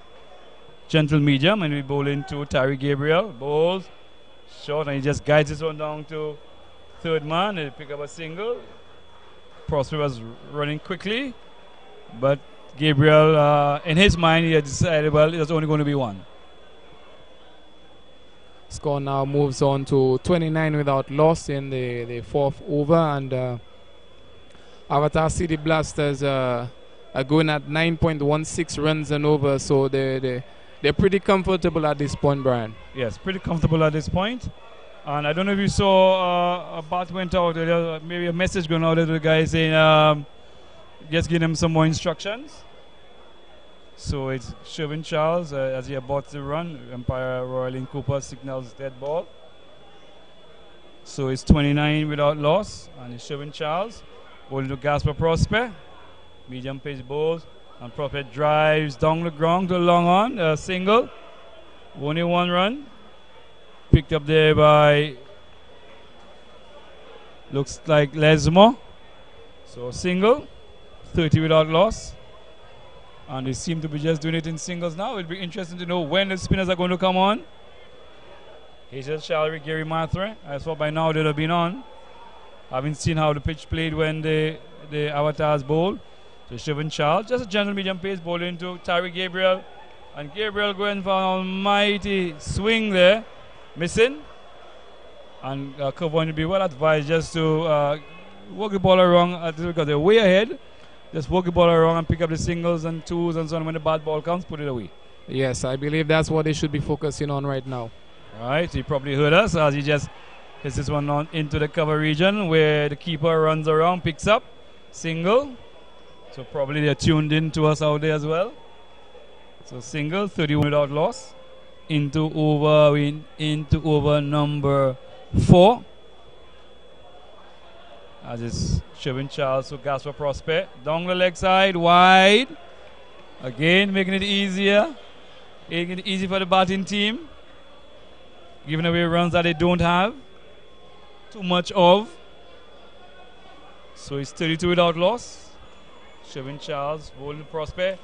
gentle medium, and we bowl into Tyree Gabriel. Bowls short, and he just guides this one down to 3rd man. He pick up a single. Prosper was running quickly, but Gabriel, in his mind, he had decided, well, there's only going to be 1. Score now moves on to 29 without loss in the 4th over, and Avatar City Blasters are going at 9.16 runs and over, so they're pretty comfortable at this point, Brian. Yes, pretty comfortable at this point. And I don't know if you saw a bat went out, maybe a message going out to the guy saying, just give him some more instructions. So it's Sherwin Charles as he about to run. Empire Royal Cooper signals dead ball. So it's 29 without loss, and it's Sherwin Charles bowling to Gasper Prospect. Medium pace bowls, and Prospect drives down the ground to long on, single. Only 1 run. Picked up there by, looks like Lesmore. So single, 30 without loss. And they seem to be just doing it in singles now. It'll be interesting to know when the spinners are going to come on. Hazel Shalry, Gary Mathre. I thought by now they'd have been on. I haven't seen how the pitch played when the Avatars bowl. So Sherwin Charles, just a general medium pace ball into Tyree Gabriel. And Gabriel going for an almighty swing there. Missing. And Kevon will be well advised just to work the ball around because they're way ahead. Just work the ball around and pick up the singles and 2s and so on. When the bad ball comes, put it away. Yes, I believe that's what they should be focusing on right now. All right, he probably heard us as he just hits this one on into the cover region where the keeper runs around, picks up, single. So probably they're tuned in to us out there as well. So single, 31 without loss. Into over number 4. As it's Sherwin Charles to Gasper Prospect. Down the leg side, wide. Again, making it easier. Making it easy for the batting team. Giving away runs that they don't have too much of. So it's 32 without loss. Sherwin Charles, bowling Prosper.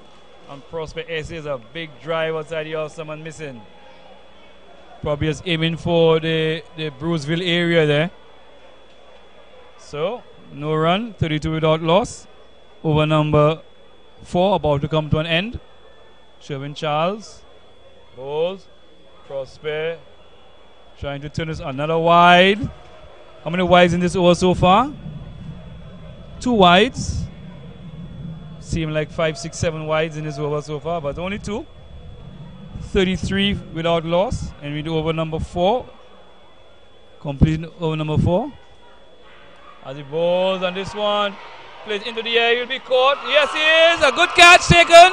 And Prosper essays a big drive outside here, someone missing. Probably is aiming for the Bruceville area there. So, no run, 32 without loss. Over number 4, about to come to an end. Sherwin Charles, bowls, Prosper, trying to turn this another wide. How many wides in this over so far? 2 wides. Seem like 5, 6, 7 wides in this over so far, but only 2. 33 without loss, and we do over number 4. Completing over number 4. As he bowls on this one, plays into the air, he'll be caught. Yes, he is. A good catch taken.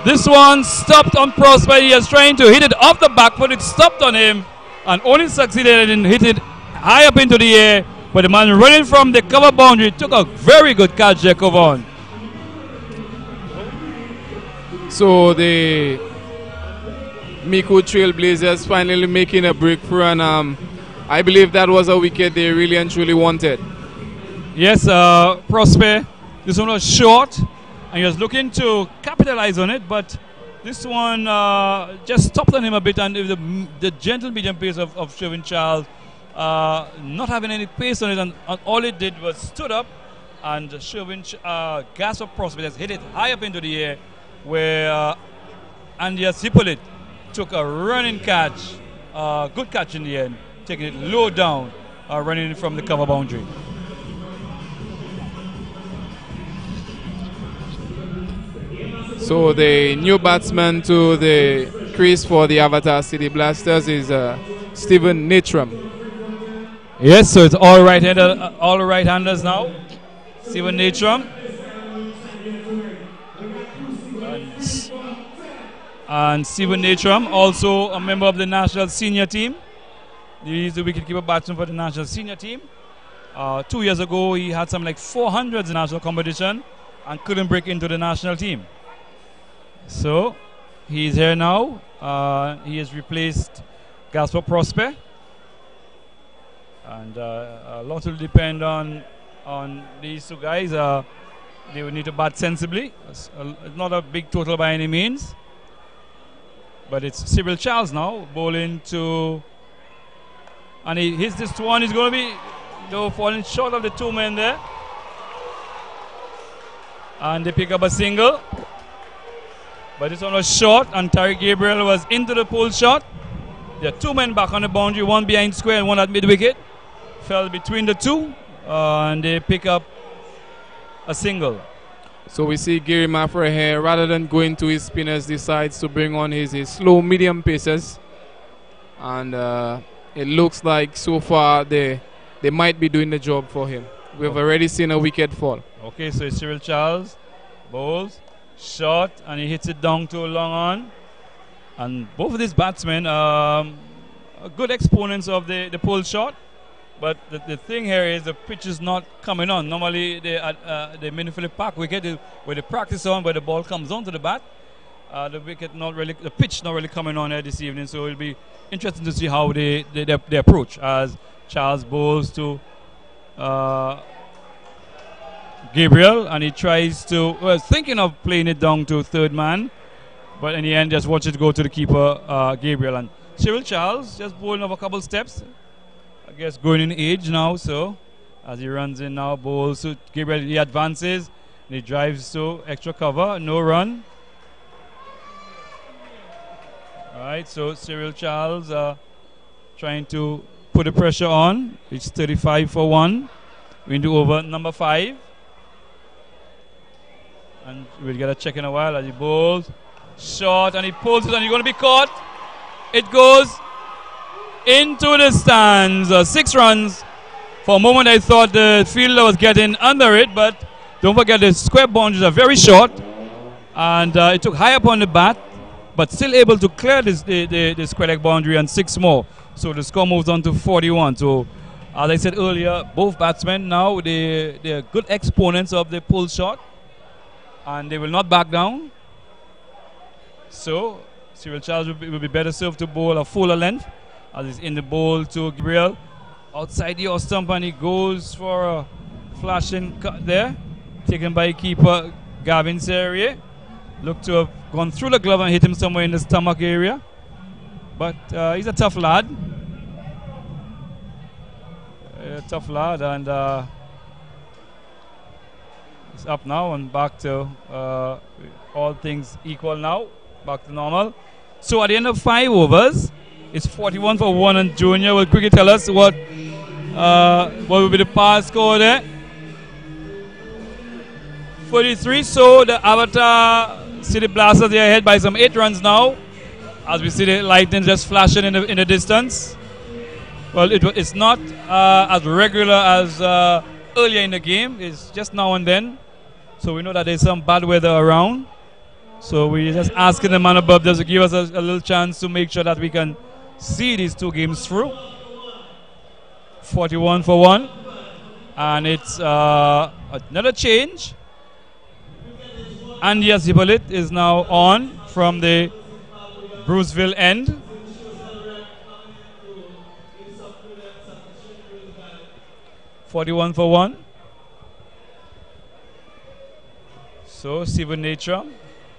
This one stopped on Prosper. He was trying to hit it off the back foot. It stopped on him and only succeeded in hit it high up into the air. But the man running from the cover boundary took a very good catch there, Kovan. So the Micoud Trailblazers finally making a breakthrough, and I believe that was a wicket they really and truly wanted. Yes, Prosper, this one was short, and he was looking to capitalize on it, but this one just stopped on him a bit, and the gentle medium pace of Sherwin Charles, not having any pace on it, and all it did was stood up, and Sherwin Gas of Prosper just hit it high up into the air, where Andy Hippolyte took a running catch, good catch in the end, taking it low down, running from the cover boundary. So the new batsman to the crease for the Avatar City Blasters is Stephen Natram. Yes, so it's all right-handers now. Stephen Natram. And Stephen Natram, also a member of the national senior team. He is the wicketkeeper batsman for the national senior team. 2 years ago, he had some like 400s in national competition and couldn't break into the national team. So, he's here now. He has replaced Gaspar Prosper. And a lot will depend on these two guys. They will need to bat sensibly. It's not a big total by any means. But it's Cyril Charles now bowling to, and he hits this one. He's going to be falling short of the 2 men there. And they pick up a single. But this one was short, and Tariq Gabriel was into the pull shot. There are 2 men back on the boundary, 1 behind square and 1 at mid wicket. Fell between the 2, and they pick up a single. So we see Gary Maffra here, rather than going to his spinners, decides to bring on his slow medium paces. And it looks like so far they might be doing the job for him. We've already seen a wicket fall. Okay, so it's Cyril Charles, bowls, shot, and he hits it down to long on. And both of these batsmen are good exponents of the pull shot. But the thing here is the pitch is not coming on. Normally, the Minifilly Park wicket where they practice on, where the ball comes onto the bat. The pitch not really coming on here this evening. So it'll be interesting to see how they approach as Charles bowls to Gabriel, and he tries to. Was thinking of playing it down to 3rd man, but in the end, just watch it go to the keeper, Gabriel. And Cyril Charles just bowling off a couple steps. I guess going in age now, so as he runs in now, bowls to Gabriel, he advances, and he drives to extra cover, no run. Alright, so Cyril Charles trying to put the pressure on. It's 35 for 1. We're into over number 5. And we'll get a check in a while as he bowls. Short, and he pulls it, and he's going to be caught. It goes into the stands. 6 runs. For a moment I thought the fielder was getting under it, but don't forget the square boundaries are very short, and it took high up on the bat, but still able to clear the square leg boundary, and 6 more. So the score moves on to 41. So as I said earlier, both batsmen now they're good exponents of the pull shot, and they will not back down. So Cyril Charles will be better served to bowl a fuller length, as he's in the bowl to Gabriel outside the off stump, and he goes for a flashing cut there. taken by keeper Gavin Serrier. Looked to have gone through the glove and hit him somewhere in the stomach area. But he's a tough lad. And it's up now and back to all things equal now, back to normal. So at the end of 5 overs, it's 41 for 1, and Junior will quickly tell us what will be the par score there. 43. So the Avatar City Blasters, they are ahead by some 8 runs now, as we see the lightning just flashing in the distance. Well, it's not as regular as earlier in the game. It's just now and then. So we know that there's some bad weather around. So we're just asking the man above just to give us a little chance to make sure that we can see these 2 games through. 41 for 1. And it's another change. Andy Zibolit is now on from the Bruceville end. $41 for 1. So Stephen Natram.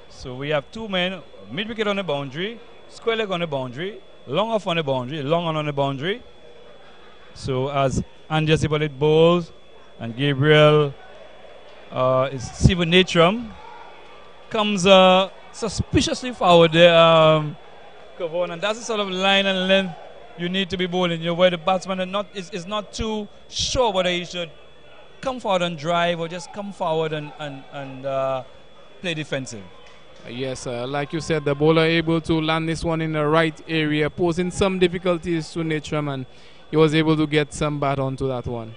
So we have 2 men, mid wicket on the boundary, square leg on the boundary, long off on the boundary, long on the boundary. So as Andy Zibolit bowls and Gabriel is Stephen Natram comes suspiciously forward there, Kavon, and that's the sort of line and length you need to be bowling, where the batsman is not too sure whether he should come forward and drive or just come forward and play defensive. Yes, like you said, the bowler able to land this one in the right area, posing some difficulties to Natram, and he was able to get some bat onto that one.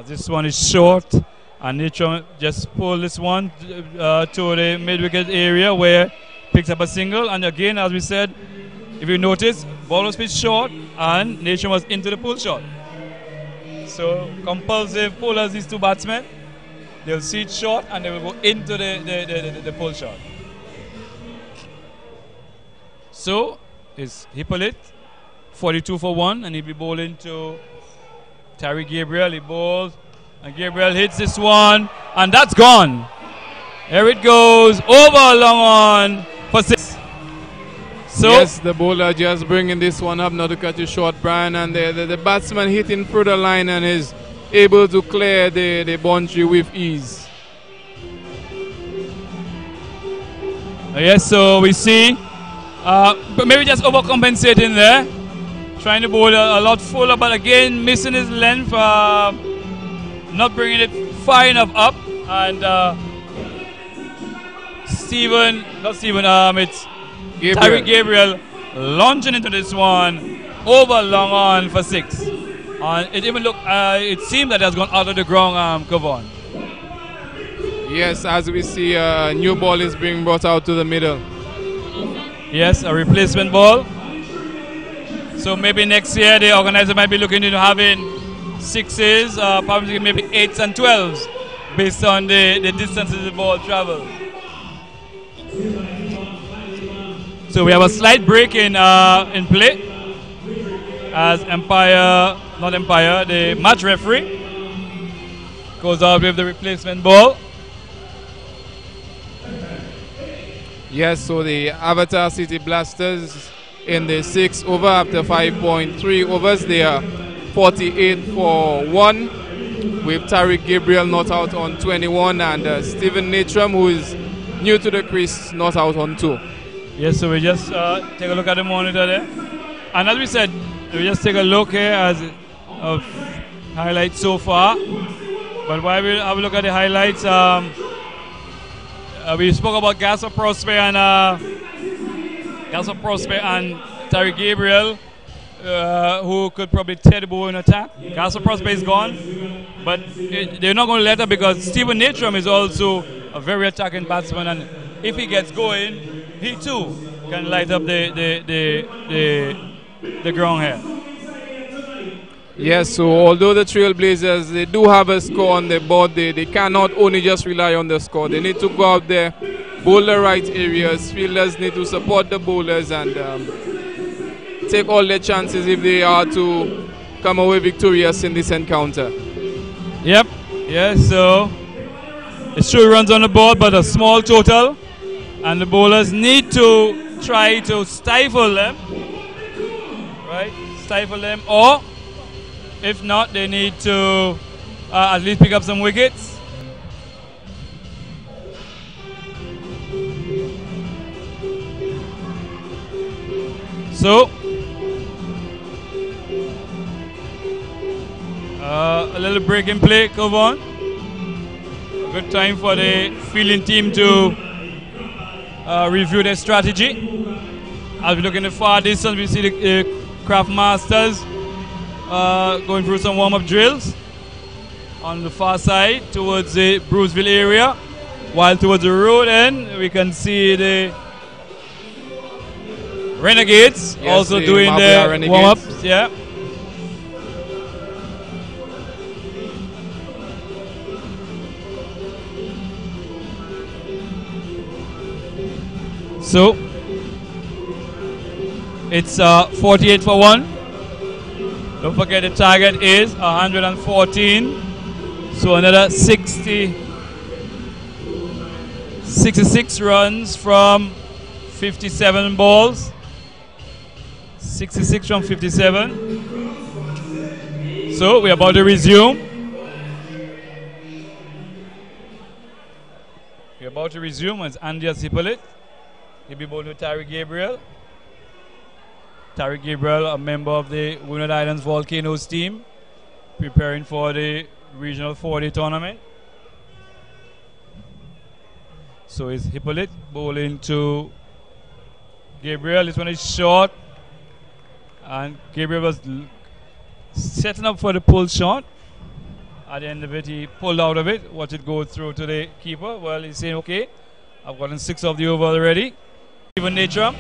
This one is short, and Natram just pulled this one to the mid-wicket area where picks up a single. And again, as we said, if you notice, ball was pitched short and Natram was into the pull shot. So compulsive pullers, these 2 batsmen, they'll see it short and they will go into the pull shot. So it's Hippolyte, 42 for 1, and he'll be bowling to Terry Gabriel. He bowls, and Gabriel hits this one, and that's gone. There it goes, over long on for 6. So yes, the bowler just bringing this one up, not to cut you short, Brian, and the batsman hitting through the line and is able to clear the boundary with ease. Yes, so we see, but maybe just overcompensating there, trying to bowl a lot fuller, but again missing his length, not bringing it far enough up, and it's Tyreek Gabriel launching into this one, over long on for 6. It even looked, it seemed that it has gone out of the ground, Kavon. Yes, as we see, a new ball is being brought out to the middle. Yes, a replacement ball. So maybe next year the organizer might be looking into having 6s, probably maybe 8s and 12s, based on the distances the ball travels. So we have a slight break in play as the match referee goes out with the replacement ball. Yes, so the Avatar City Blasters in the 6th over after 5.3 overs, they are 48 for 1 with Tariq Gabriel not out on 21 and Stephen Natram, who is new to the crease, not out on 2. Yes, so we just take a look at the monitor there. And as we said, we just take a look here of highlights so far. But while we have a look at the highlights, we spoke about Gasper Prosper and Tariq Gabriel, who could probably tear the ball in attack. Gasper Prosper is gone, but they're not going to let her because Stephen Natram is also a very attacking batsman, and if he gets going, he too can light up the ground here. Yes, so although the Trailblazers, they do have a score on the board, they cannot only just rely on the score. They need to go out there, bowl the right areas, fielders need to support the bowlers and take all their chances if they are to come away victorious in this encounter. Yep, yes, so It's true runs on the board, but a small total. And the bowlers need to try to stifle them. Right? Stifle them. Or, if not, they need to at least pick up some wickets. So, a little break in play, come on. Good time for the fielding team to review their strategy. As we look in the far distance, we see the Craft Masters going through some warm-up drills on the far side towards the Bruceville area. While towards the road end, we can see the Renegades also doing their warm-ups. Yeah. So it's 48 for 1. Don't forget the target is 114. So another 66 runs from 57 balls. 66 from 57. So we're about to resume. We're about to resume as Andy Asipolit. He'll be bowling with Tariq Gabriel. Tariq Gabriel, a member of the Winwood Islands Volcanoes team, preparing for the Regional 4-day tournament. So it's Hippolyte bowling to Gabriel. This one is short. And Gabriel was setting up for the pull shot. At the end of it, he pulled out of it. Watch it go through to the keeper. Well, he's saying, okay, I've gotten 6 of the over already. Even nature.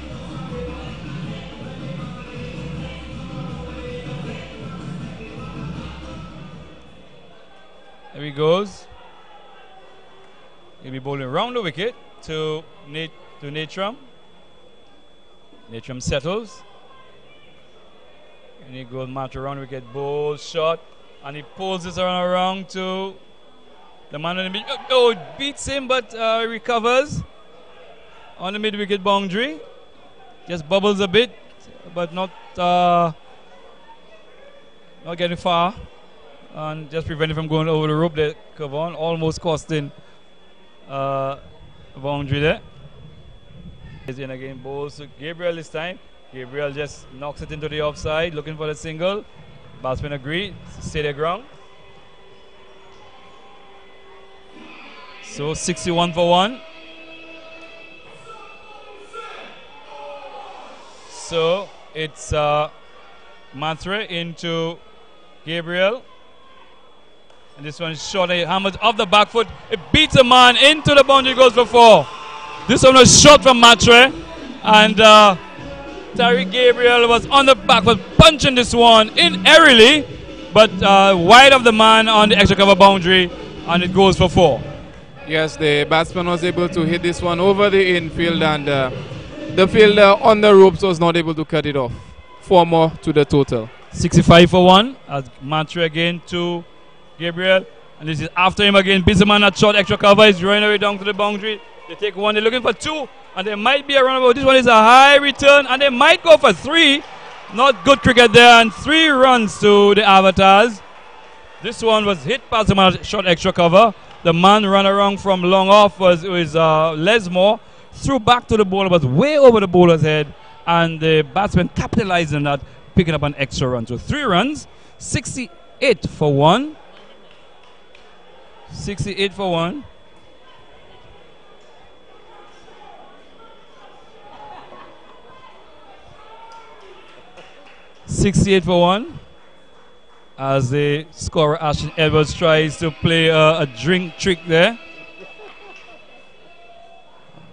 There he goes. He'll be bowling around the wicket to Natram. Natram settles. And he goes match around the wicket, bowl shot. And he pulls this around to the man on the mid. Oh, it beats him, but recovers on the mid-wicket boundary. Just bubbles a bit, but not getting far. And just preventing from going over the rope there, Kavon, almost costing a boundary there. He's in again, bowls to Gabriel this time. Gabriel just knocks it into the offside, looking for the single. Batsman agreed, stay their ground. So 61 for 1. So it's Matre into Gabriel. And this one is short, hammered off the back foot. It beats a man into the boundary, goes for 4. This one was short from Matre. And Tariq Gabriel was on the back, was punching this one in airily, but wide of the man on the extra cover boundary, and it goes for 4. Yes, the batsman was able to hit this one over the infield, and the fielder on the ropes was not able to cut it off. 4 more to the total. 65 for 1, as Matre again to Gabriel, and this is after him again. Beats the man at short extra cover, he's running away down to the boundary. They take 1, they're looking for 2. And there might be a runabout. This one is a high return, and they might go for 3. Not good cricket there, and 3 runs to the Avatars. This one was hit past him at short extra cover. The man ran around from long off was Lesmore. Threw back to the bowler, was way over the bowler's head, and the batsman capitalized on that, picking up an extra run. So 3 runs, 68 for 1. 68 for 1. .68 for 1 as the scorer Ashton Edwards tries to play a drink trick there.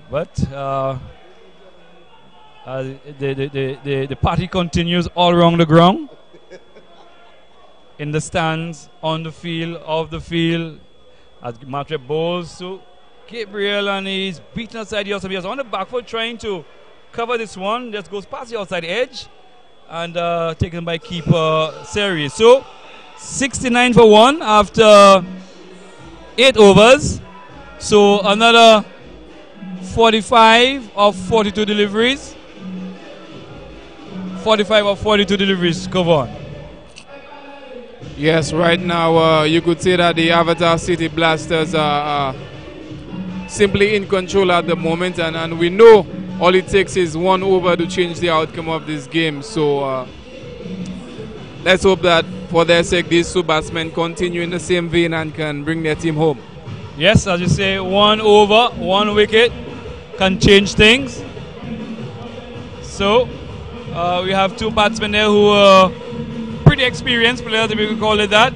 But the party continues all around the ground. In the stands, on the field, off the field. As Matre bowls to Gabriel, and he's beaten outside the outside. He was on the back foot trying to cover this one. Just goes past the outside edge. And taken by keeper Series. So 69 for 1 after 8 overs. So another 45 of 42 deliveries. 45 of 42 deliveries, Kavon. Yes, right now you could say that the Avatar City Blasters are simply in control at the moment, and we know all it takes is one over to change the outcome of this game. So let's hope that for their sake these two batsmen continue in the same vein and can bring their team home. Yes, as you say, one over, one wicket can change things. So we have two batsmen there who are pretty experienced players, if we could call it that.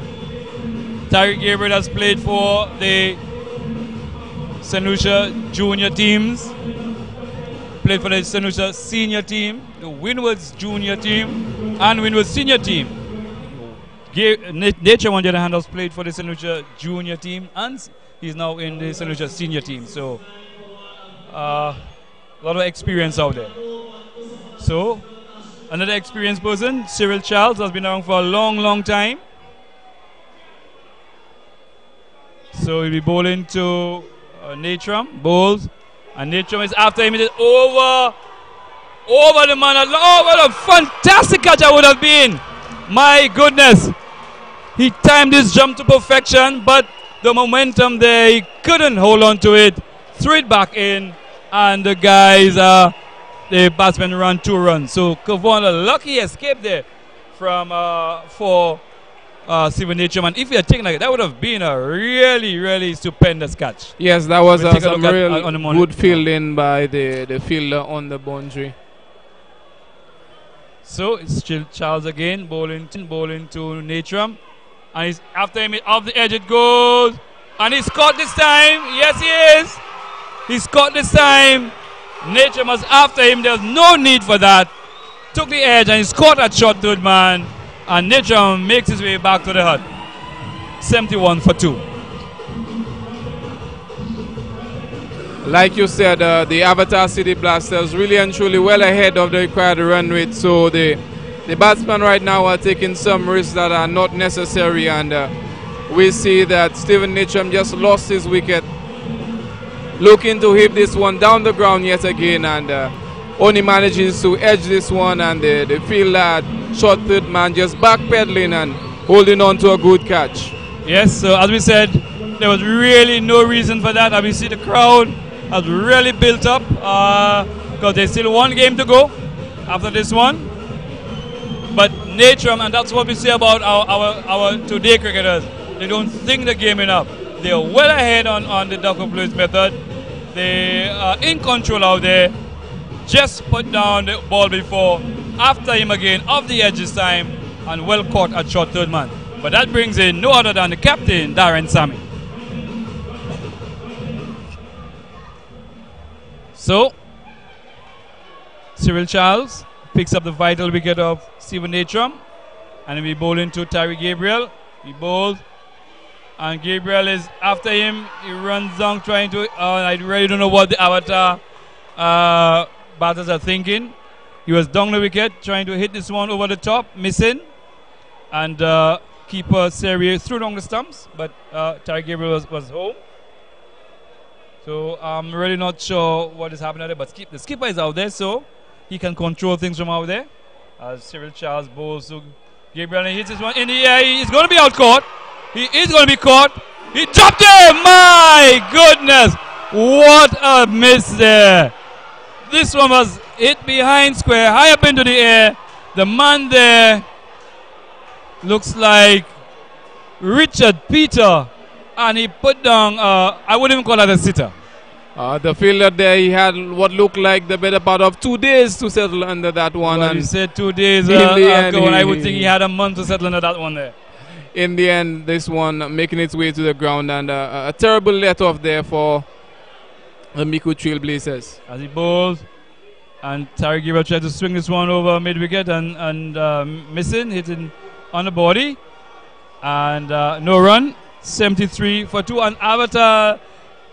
Tariq Gabriel has played for the St. Lucia junior teams, played for the St. Lucia senior team, the Windwards junior team, and Windwards senior team. Nature, on the other hand, has played for the St. Lucia junior team, and he's now in the St. Lucia senior team. So a lot of experience out there. So another experienced person, Cyril Charles, has been around for a long time. So he'll be bowling to Natram, bowls, and Natram is after him. It is over the man. Oh, what a fantastic catch that would have been. My goodness. He timed his jump to perfection, but the momentum there, he couldn't hold on to it. Threw it back in, and the guys, the batsman ran 2 runs. So Kavon, a lucky escape there from for Stephen Natram. And if he had taken like that would have been a really stupendous catch. Yes, that was some real good fielding by the fielder on the boundary. So it's still Charles again, bowling to Natram. And he's after him, off the edge it goes. And he's caught this time. Yes, he is. He's caught this time. Natram was after him. There's no need for that. Took the edge and he's caught that shot, third man. And Natram makes his way back to the hut. 71 for 2. Like you said, the Avatar City Blasters really and truly well ahead of the required run rate. So the batsmen right now are taking some risks that are not necessary, and we see that Stephen Natram just lost his wicket, looking to hit this one down the ground yet again, and only manages to edge this one, and the fielder, short third man, just backpedaling and holding on to a good catch. Yes, so as we said, there was really no reason for that. And we see the crowd has really built up because there's still one game to go after this one. But Natram, and that's what we say about our today cricketers, they don't think the game enough. They are well ahead on the Duck of Blues method. They are in control out there. Just put down the ball before, after him again, off the edge this time, and well caught at short third man. But that brings in no other than the captain, Darren Sammy. So, Cyril Charles picks up the vital wicket of Stephen Natram, and he'll be bowling to Tyree Gabriel. He bowls, and Gabriel is after him. He runs down trying to, I really don't know what the Avatar batters are thinking. He was down the wicket trying to hit this one over the top, missing, and keeper Serie threw down the stumps, but Tyree Gabriel was home. So I'm really not sure what is happening there, but the skipper is out there, so he can control things from out there. As Cyril Charles bowls to Gabriel and he hits this one in the air. He's going to be out caught. He is going to be caught. He dropped it. My goodness. What a miss there. This one was hit behind square, high up into the air. The man there looks like Richard Peter, and he put down, I wouldn't even call that a sitter. The fielder there, he had what looked like the better part of 2 days to settle under that one. Well, and you said 2 days ago, and I would think he had a month to settle under that one there. In the end, this one making its way to the ground, and a terrible let-off there for the Micoud Trailblazers. As he bowls, and Tariq Gabriel tried to swing this one over mid-wicket and missing, hitting on the body. And no run, 73 for 2. And Avatar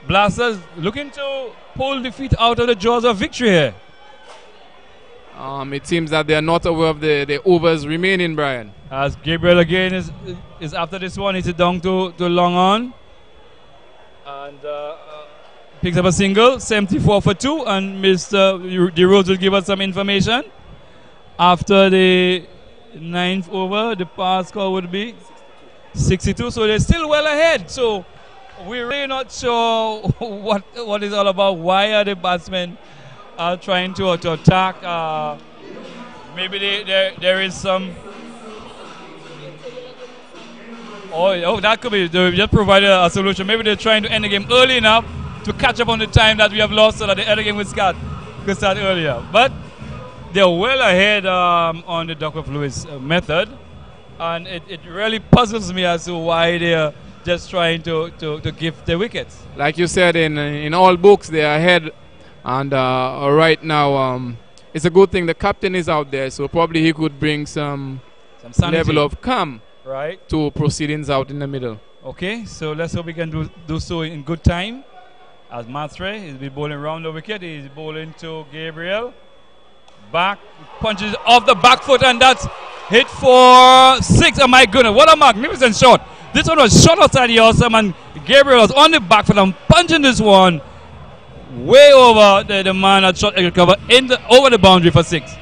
Blasters looking to pull defeat out of the jaws of victory here. It seems that they are not aware of the overs remaining, Brian. As Gabriel again is after this one, he's down to long on. And picks up a single, 74 for 2, and Mr. DeRose will give us some information. After the 9th over, the pass score would be 62, so they're still well ahead. So we're really not sure what is all about. Why are the batsmen trying to attack? Maybe there is some. Oh, that could be. They just provided a solution. Maybe they're trying to end the game early enough to catch up on the time that we have lost, so that the other game could start earlier. But they're well ahead on the Duckworth-Lewis method, and it really puzzles me as to why they're just trying to give the wickets. Like you said, in all books they are ahead, and right now it's a good thing the captain is out there, so probably he could bring some level of calm to proceedings out in the middle. Okay, so let's hope we can do so in good time. As Matre is be bowling round the wicket, he's bowling to Gabriel. Back, punches off the back foot, and that's hit for 6. Oh my goodness, what a magnificent shot. This one was shot outside the awesome, and Gabriel was on the back foot and punching this one way over the man that shot extra cover over the boundary for 6.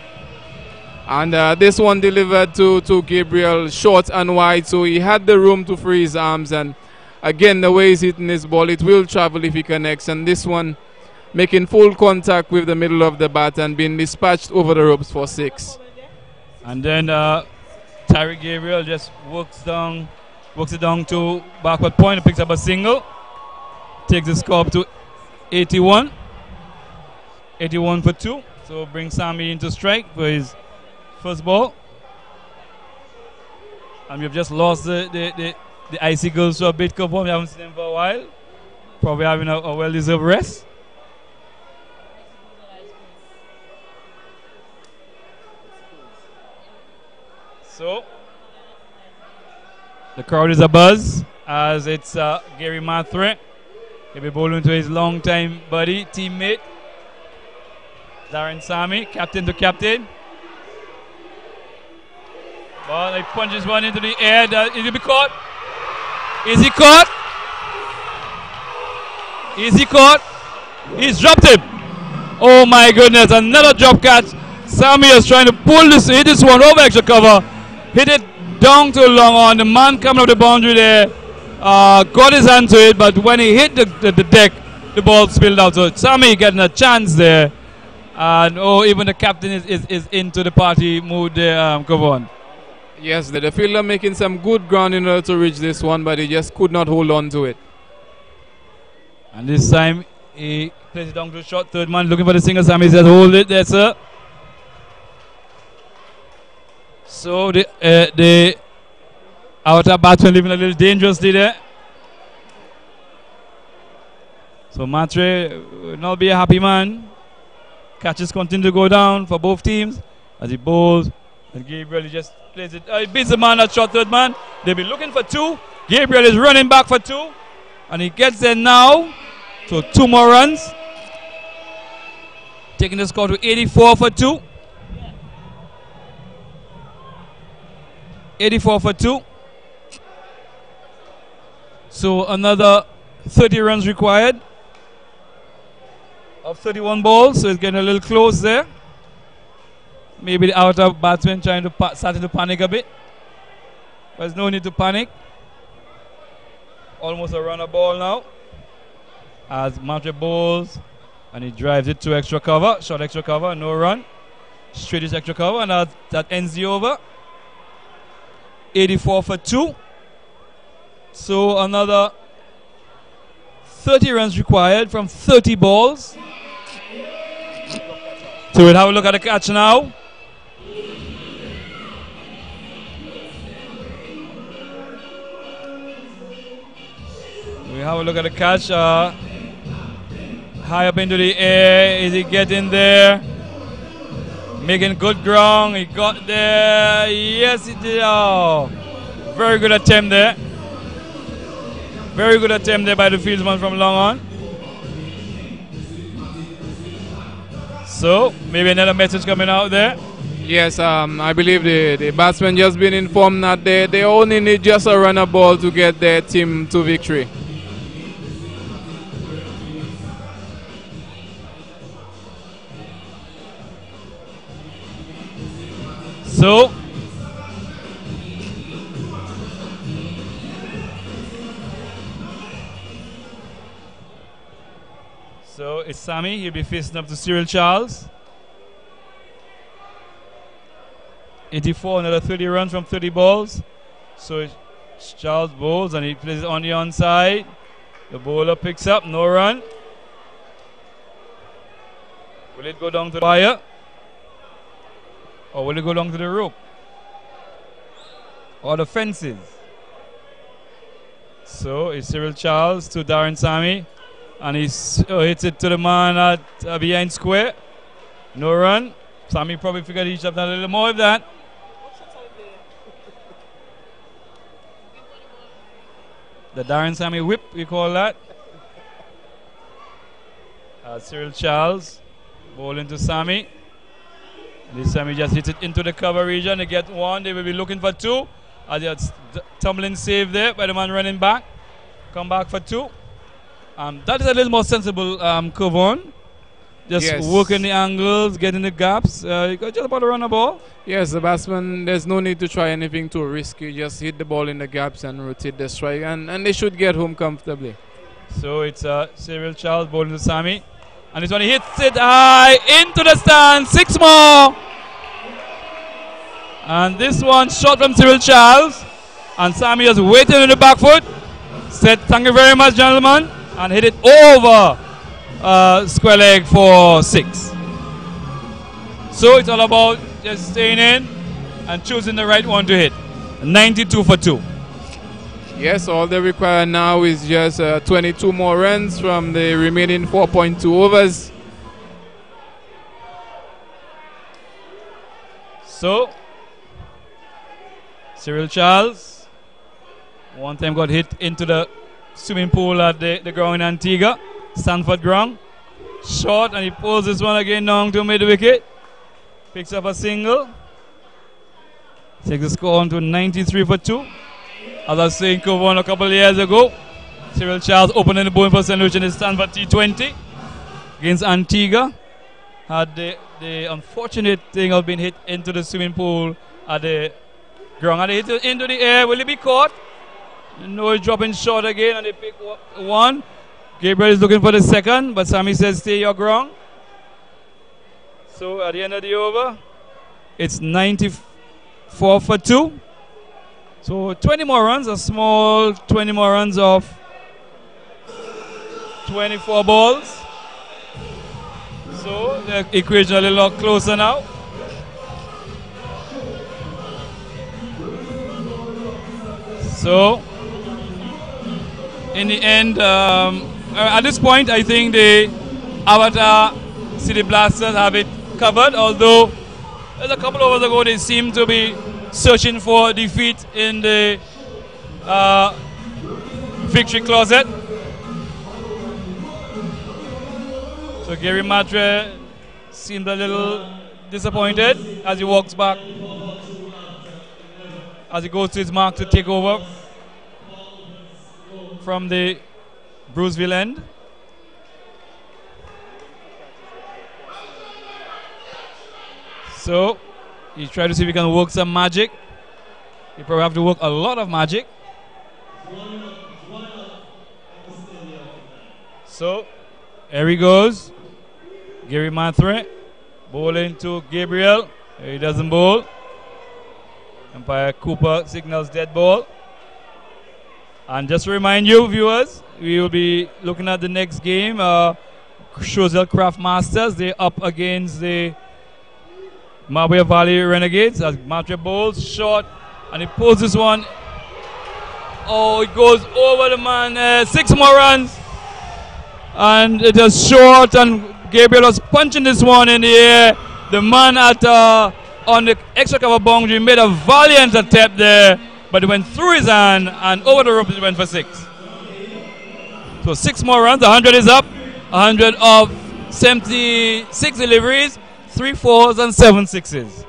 And this one delivered to Gabriel short and wide, so he had the room to free his arms, and again the way he's hitting his ball, it will travel if he connects, and this one making full contact with the middle of the bat and being dispatched over the ropes for 6. And then Tyreek Gabriel just works it down to backward point and picks up a single. Takes the score up to 81. 81 for 2. So brings Sammy into strike for his first ball. And we've just lost the Icicles to a bit. We haven't seen them for a while. Probably having a well-deserved rest. So the crowd is abuzz as it's Gary Matre. He'll be bowling to his long-time buddy, teammate, Darren Sammy, captain to captain. Well, he punches one into the air. Is he be caught? Is he caught? Is he caught? He's dropped him. Oh my goodness, another drop catch. Sammy is trying to pull hit this one over extra cover. Hit it down too long on. The man coming up the boundary there. Got his hand to it, but when he hit the deck, the ball spilled out. So Sammy getting a chance there. And even the captain is into the party mood there. Go on. Yes, the fielder making some good ground in order to reach this one, but he just could not hold on to it. And this time he plays it down to the short. Third man looking for the single. Sammy says, hold it there, sir. So the outer batsman living a little dangerously there. So Matre will not be a happy man. Catches continue to go down for both teams as he bowls. And Gabriel just plays it. He beats the man at short third man. They'll be looking for 2. Gabriel is running back for 2. And he gets there now. So 2 more runs. Taking the score to 84 for 2. 84 for 2. So another 30 runs required of 31 balls. So it's getting a little close there. Maybe the outer batsman trying to starting to panic a bit. But there's no need to panic. Almost a runner ball now. As Matre bowls and he drives it to extra cover. Short extra cover, no run. Straight is extra cover, and that ends the over. 84 for 2. So another 30 runs required from 30 balls. So we'll have a look at the catch now. We have a look at the catch. High up into the air. Is he getting there? Making good ground. He got there. Yes, he did. Oh, very good attempt there. Very good attempt there by the fieldsman from long on. So, maybe another message coming out there. Yes, I believe the batsman just been informed that they only need just a runner ball to get their team to victory. So it's Sammy. He'll be facing up to Cyril Charles. 84, another 30 runs from 30 balls. So it's Charles bowls and he plays it on the onside. The bowler picks up, no run. Will it go down to the wire? Or will it go down to the rope? Or the fences? So it's Cyril Charles to Darren Sammy. And he hits it to the man at behind square. No run. Sammy probably figured he should have done a little more of that. The Darren Sammy whip, we call that. Cyril Charles bowling to Sammy. This Sammy just hits it into the cover region. They get one. They will be looking for two. Just tumbling save there by the man running back. Come back for two. That is a little more sensible curve on. Just working the angles, getting the gaps. You got just about to run the ball. Yes, the batsman, there's no need to try anything too risky. Just hit the ball in the gaps and rotate the strike. And they should get home comfortably. So it's Cyril Charles bowling to Sammy. And this one he hits it high into the stand. 6 more. And this one shot from Cyril Charles. And Sammy is waiting on the back foot. Said, thank you very much, gentlemen. And hit it over square leg for 6. So it's all about just staying in and choosing the right one to hit. 92 for 2. Yes, all they require now is just 22 more runs from the remaining 4.2 overs. So Cyril Charles one time got hit into the swimming pool at the ground in Antigua, Stanford ground. Short, and he pulls this one again down to mid wicket. Picks up a single. Takes the score on to 93 for 2. As I was saying, cover one a couple of years ago. Cyril Charles opening the bowling for St. Lucia in the Stanford T20 against Antigua. Had the unfortunate thing of being hit into the swimming pool at the ground. And they hit it into the air. Will it be caught? No, he's dropping short again, and they pick one. Gabriel is looking for the second, but Sammy says stay your ground. So at the end of the over, it's 94 for 2. So 20 more runs, a small 20 more runs of 24 balls. So the equation a little lot closer now. So in the end, at this point, I think the Avatar City Blasters have it covered, although there's a couple of hours ago they seem to be searching for defeat in the victory closet. So Gary Matre seemed a little disappointed as he walks back, as he goes to his mark to take over from the Bruceville end. So he tried to see if he can work some magic. He probably have to work a lot of magic. So here he goes. Gary Matre bowling to Gabriel. He doesn't bowl. Umpire Cooper signals dead ball. And just to remind you, viewers, we will be looking at the next game. Choiseul Craft Masters, they're up against the Marbella Valley Renegades. As Matre bowls short, and he pulls this one. Oh, it goes over the man. 6 more runs. And it is short, and Gabriel was punching this one in the air. The man at on the extra cover boundary made a valiant attempt there, but it went through his hand and over the rope. It went for 6. So 6 more runs. 100 is up. 100 of 76 deliveries, 3 4s and 7 6s.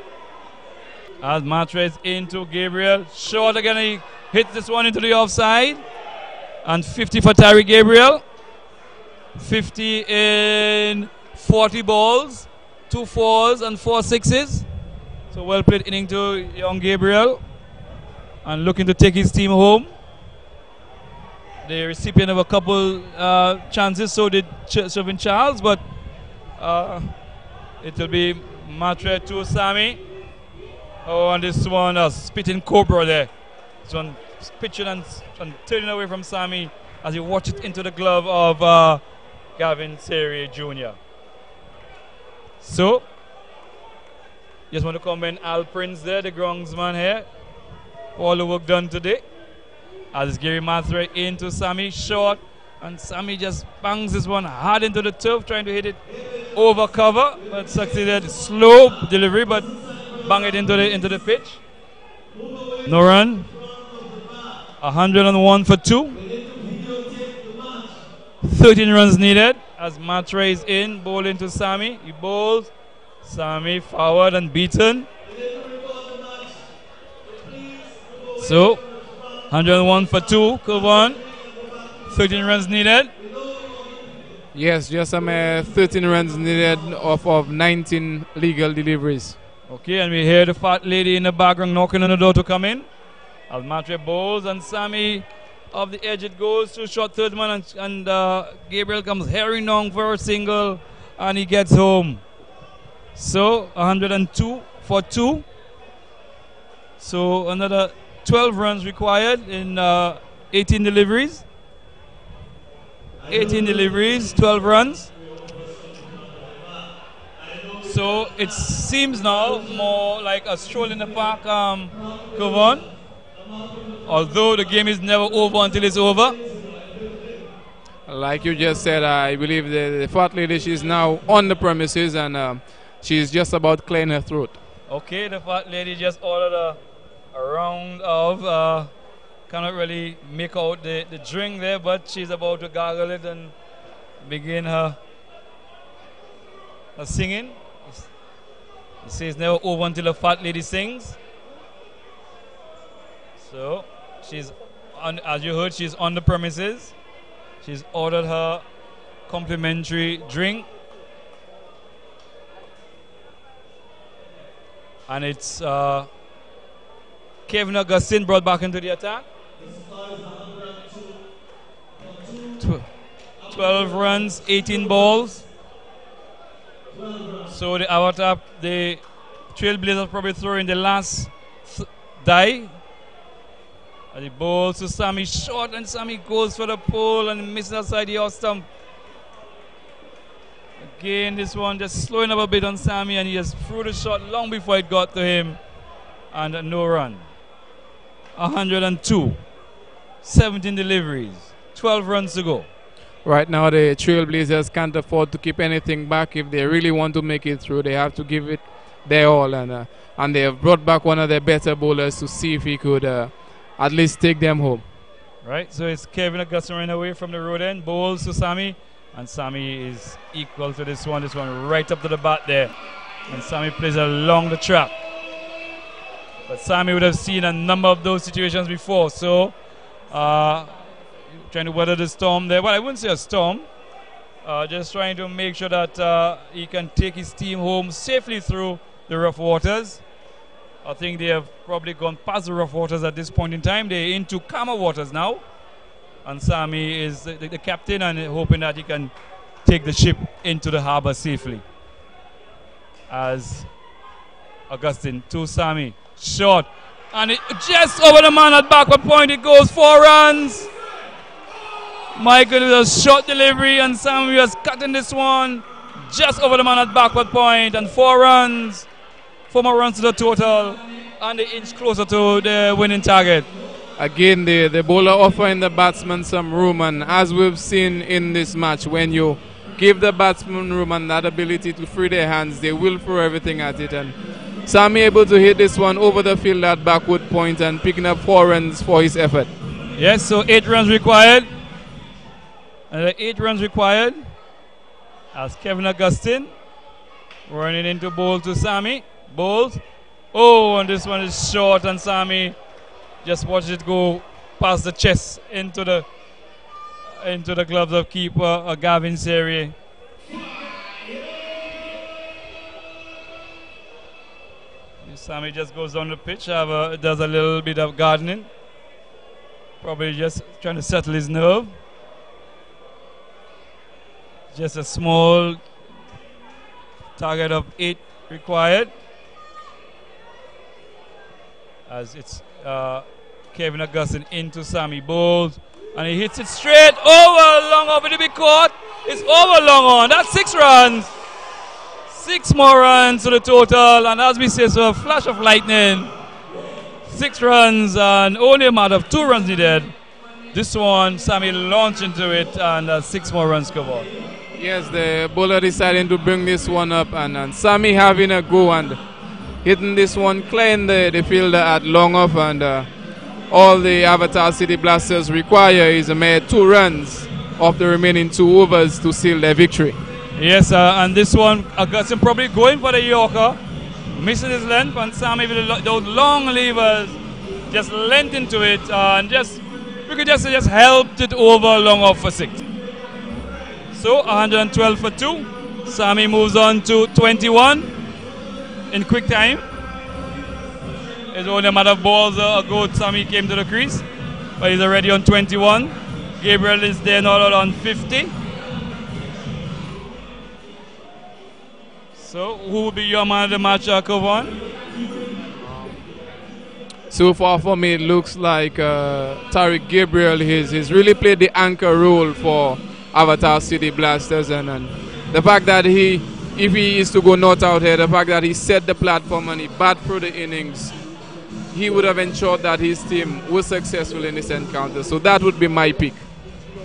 As Matre is into Gabriel, short again. He hits this one into the offside, and 50 for Tyree Gabriel. 50 in 40 balls, 2 4s and 4 6s. So well played inning to young Gabriel, and looking to take his team home. The recipient of a couple chances, so did Shervin Charles, but it will be Matre to Sammy. Oh, and this one, spitting cobra there. This one pitching and turning away from Sammy as he watched it into the glove of Gavin Serie Jr. So, just want to comment Al Prince there, the groundsman here. All the work done today. As Gary Matre into Sammy, short, and Sammy just bangs this one hard into the turf, trying to hit it over cover, but succeeded. Slow delivery, but bang it into the pitch. No run. 101 for 2. 13 runs needed as Matre is in, bowl into Sammy. He bowls. Sammy forward and beaten. So 101 for 2, Kulvan. 13 runs needed. Yes, just some 13 runs needed off of 19 legal deliveries. Okay, and we hear the fat lady in the background knocking on the door to come in. As Matre bowls and Sammy off the edge it goes to short third man, and Gabriel comes herring down for a single and he gets home. So 102 for 2. So another 12 runs required in 18 deliveries. 18 deliveries, 12 runs. So it seems now more like a stroll in the park, Kevon. Although the game is never over until it's over. Like you just said, I believe the fat lady, she's now on the premises and she's just about clearing her throat. Okay, the fat lady just ordered a round of, cannot really make out the drink there, but she's about to gargle it and begin her singing. It says never over until the fat lady sings. So she's on, as you heard, she's on the premises. She's ordered her complimentary drink. And it's Kevin Augustine brought back into the attack. 12 runs, 18 balls. So the Avatar, the Trailblazers probably throw in the last die. And the ball to Sammy short, and Sammy goes for the pole and misses outside the off stump. Again, this one just slowing up a bit on Sammy, and he just threw the shot long before it got to him. And no run. 102. 17 deliveries. 12 runs to go. Right now, the Trailblazers can't afford to keep anything back. If they really want to make it through, they have to give it their all. And they have brought back one of their better bowlers to see if he could at least take them home. Right, so it's Kevin Augustine running away from the road end. Bowls to Sammy. And Sammy is equal to this one. This one right up to the bat there. And Sammy plays along the track. But Sammy would have seen a number of those situations before. So, trying to weather the storm there. Well, I wouldn't say a storm. Just trying to make sure that he can take his team home safely through the rough waters. I think they have probably gone past the rough waters at this point in time. They're into calmer waters now. And Sammy is the captain and hoping that he can take the ship into the harbor safely. As Augustine to Sammy. Short. And it just over the man at backward point. It goes 4 runs. Micoud with a short delivery, and Sammy was cutting this one just over the man at backward point, and 4 runs. 4 more runs to the total, and the inch closer to the winning target. Again, the bowler offering the batsman some room, and as we've seen in this match, when you give the batsman room and that ability to free their hands, they will throw everything at it. And Sammy able to hit this one over the field at backward point and picking up 4 runs for his effort. Yes, so 8 runs required. And 8 runs required as Kevin Augustine running into bowl to Sammy. Bowls. Oh, and this one is short, and Sammy just watched it go past the chest into the gloves of keeper Gavin Serie. Sammy just goes down the pitch, does a little bit of gardening. Probably just trying to settle his nerve. Just a small target of 8 required. As it's Kevin Augustine into Sammy bowls. And he hits it straight over long off. It'll be caught. It's over long on. That's 6 runs. 6 more runs to the total. And as we say, so a flash of lightning. 6 runs and only a matter of 2 runs needed. This one, Sammy launched into it and 6 more runs covered. Yes, the bowler deciding to bring this one up and Sammy having a go and hitting this one clear in the fielder at long off, and all the Avatar City Blasters require is a mere 2 runs of the remaining 2 overs to seal their victory. Yes, and this one, Augustine probably going for the Yorker, missing his length, and Sammy with those long levers just lent into it and we could just say helped it over long off for 6. So 112 for 2. Sammy moves on to 21 in quick time. It's only a matter of balls ago Sammy came to the crease, but he's already on 21. Gabriel is there now on 50. So who will be your man of the match, Kevon? So far for me, it looks like Tariq Gabriel has really played the anchor role for Avatar City Blasters, and the fact that if he is to go not out here, the fact that he set the platform and he batted through the innings, he would have ensured that his team was successful in this encounter. So that would be my pick.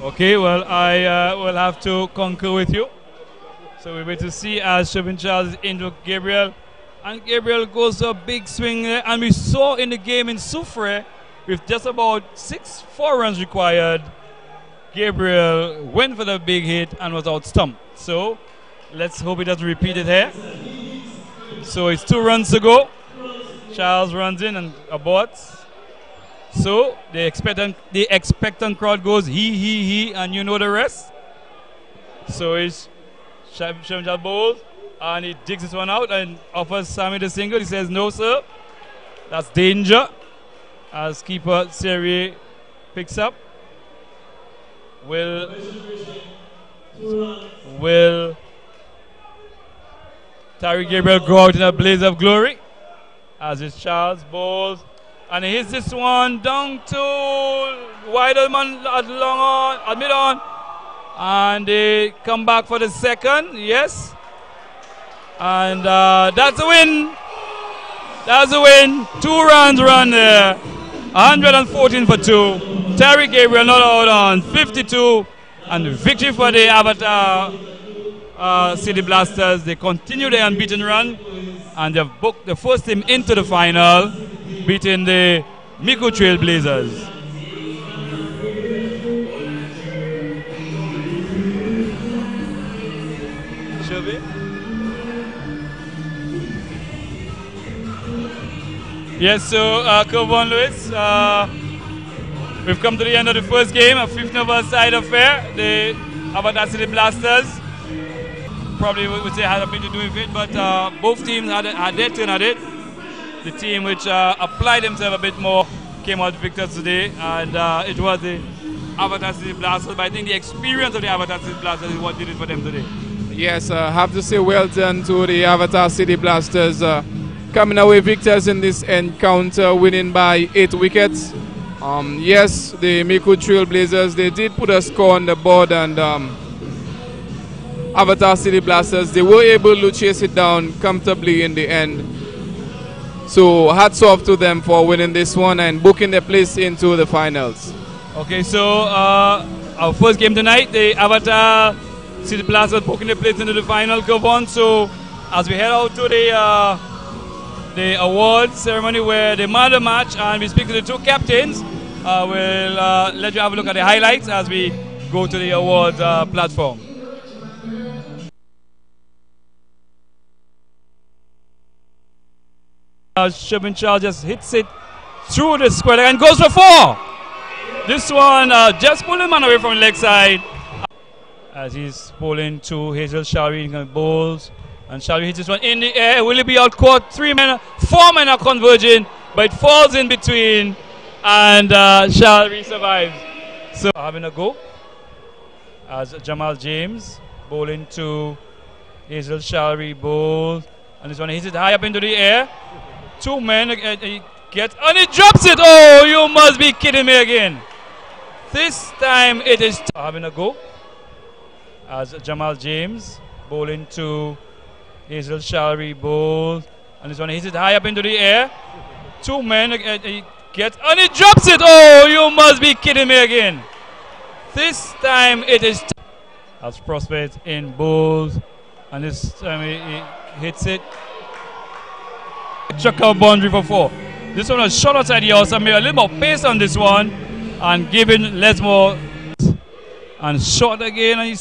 Okay, well, I will have to concur with you. So we wait to see as Shervin Charles is into Gabriel. And Gabriel goes to a big swing there. And we saw in the game in Soufrière, with just about 4 runs required, Gabriel went for the big hit and was out stumped. So let's hope he doesn't repeat it here. So it's 2 runs to go. Charles runs in and aborts. So the expectant crowd goes he, and you know the rest. So it's Shervin Charles bowls and he digs this one out and offers Sammy the single. He says, no, sir. That's danger. As keeper Serie picks up. Will Tariq Gabriel go out in a blaze of glory? As it's Charles bowls and he hits this one down to Weidelman at long on, at mid on, and they come back for the second. Yes, and that's a win. That's a win. 2 runs run there. 114 for 2. Tariq Gabriel not out on 52, and victory for the Avatar City Blasters. They continue their unbeaten run and they've booked the first team into the final, beating the Micoud Trailblazers. Yes, so Kevon Lewis, we've come to the end of the first game, a 15 over side affair. The Avatar City Blasters probably would say had a bit to do with it, but both teams had their turn at it. The team which applied themselves a bit more came out victors today, and it was the Avatar City Blasters, but I think the experience of the Avatar City Blasters is what did it for them today. Yes, I have to say well done to the Avatar City Blasters, coming away victors in this encounter, winning by 8 wickets. Yes, the Micoud Trailblazers, they did put a score on the board, and Avatar City Blasters, they were able to chase it down comfortably in the end. So hats off to them for winning this one and booking their place into the finals. Okay, so our first game tonight, the Avatar City Blasters booking their place into the final. Kevon, so as we head out to the awards ceremony where they man the match and we speak to the 2 captains, we'll let you have a look at the highlights as we go to the awards platform. Shervin Charles just hits it through the square and goes for 4. This one just pulling the man away from the leg side as he's bowling to Hazel Shari in bowls And Shalry hits this one in the air. Will it be out caught? 4 men are converging, but it falls in between, and Shalry survives. So having a go as Jamal James bowling to Hazel Shalry bowls, and this one hits it high up into the air. 2 men he gets, and he drops it. Oh, you must be kidding me again. This time it is having a go as Jamal James bowling to Hazel Shalry bowls, and this one hits it high up into the air. 2 men he gets, and he drops it. Oh, you must be kidding me again. This time it is as Prospect in bowls, and this time he hits it. Chuck out boundary for 4. This one was shot outside the house, and made a little more pace on this one, and giving Les more, and shot again, and he's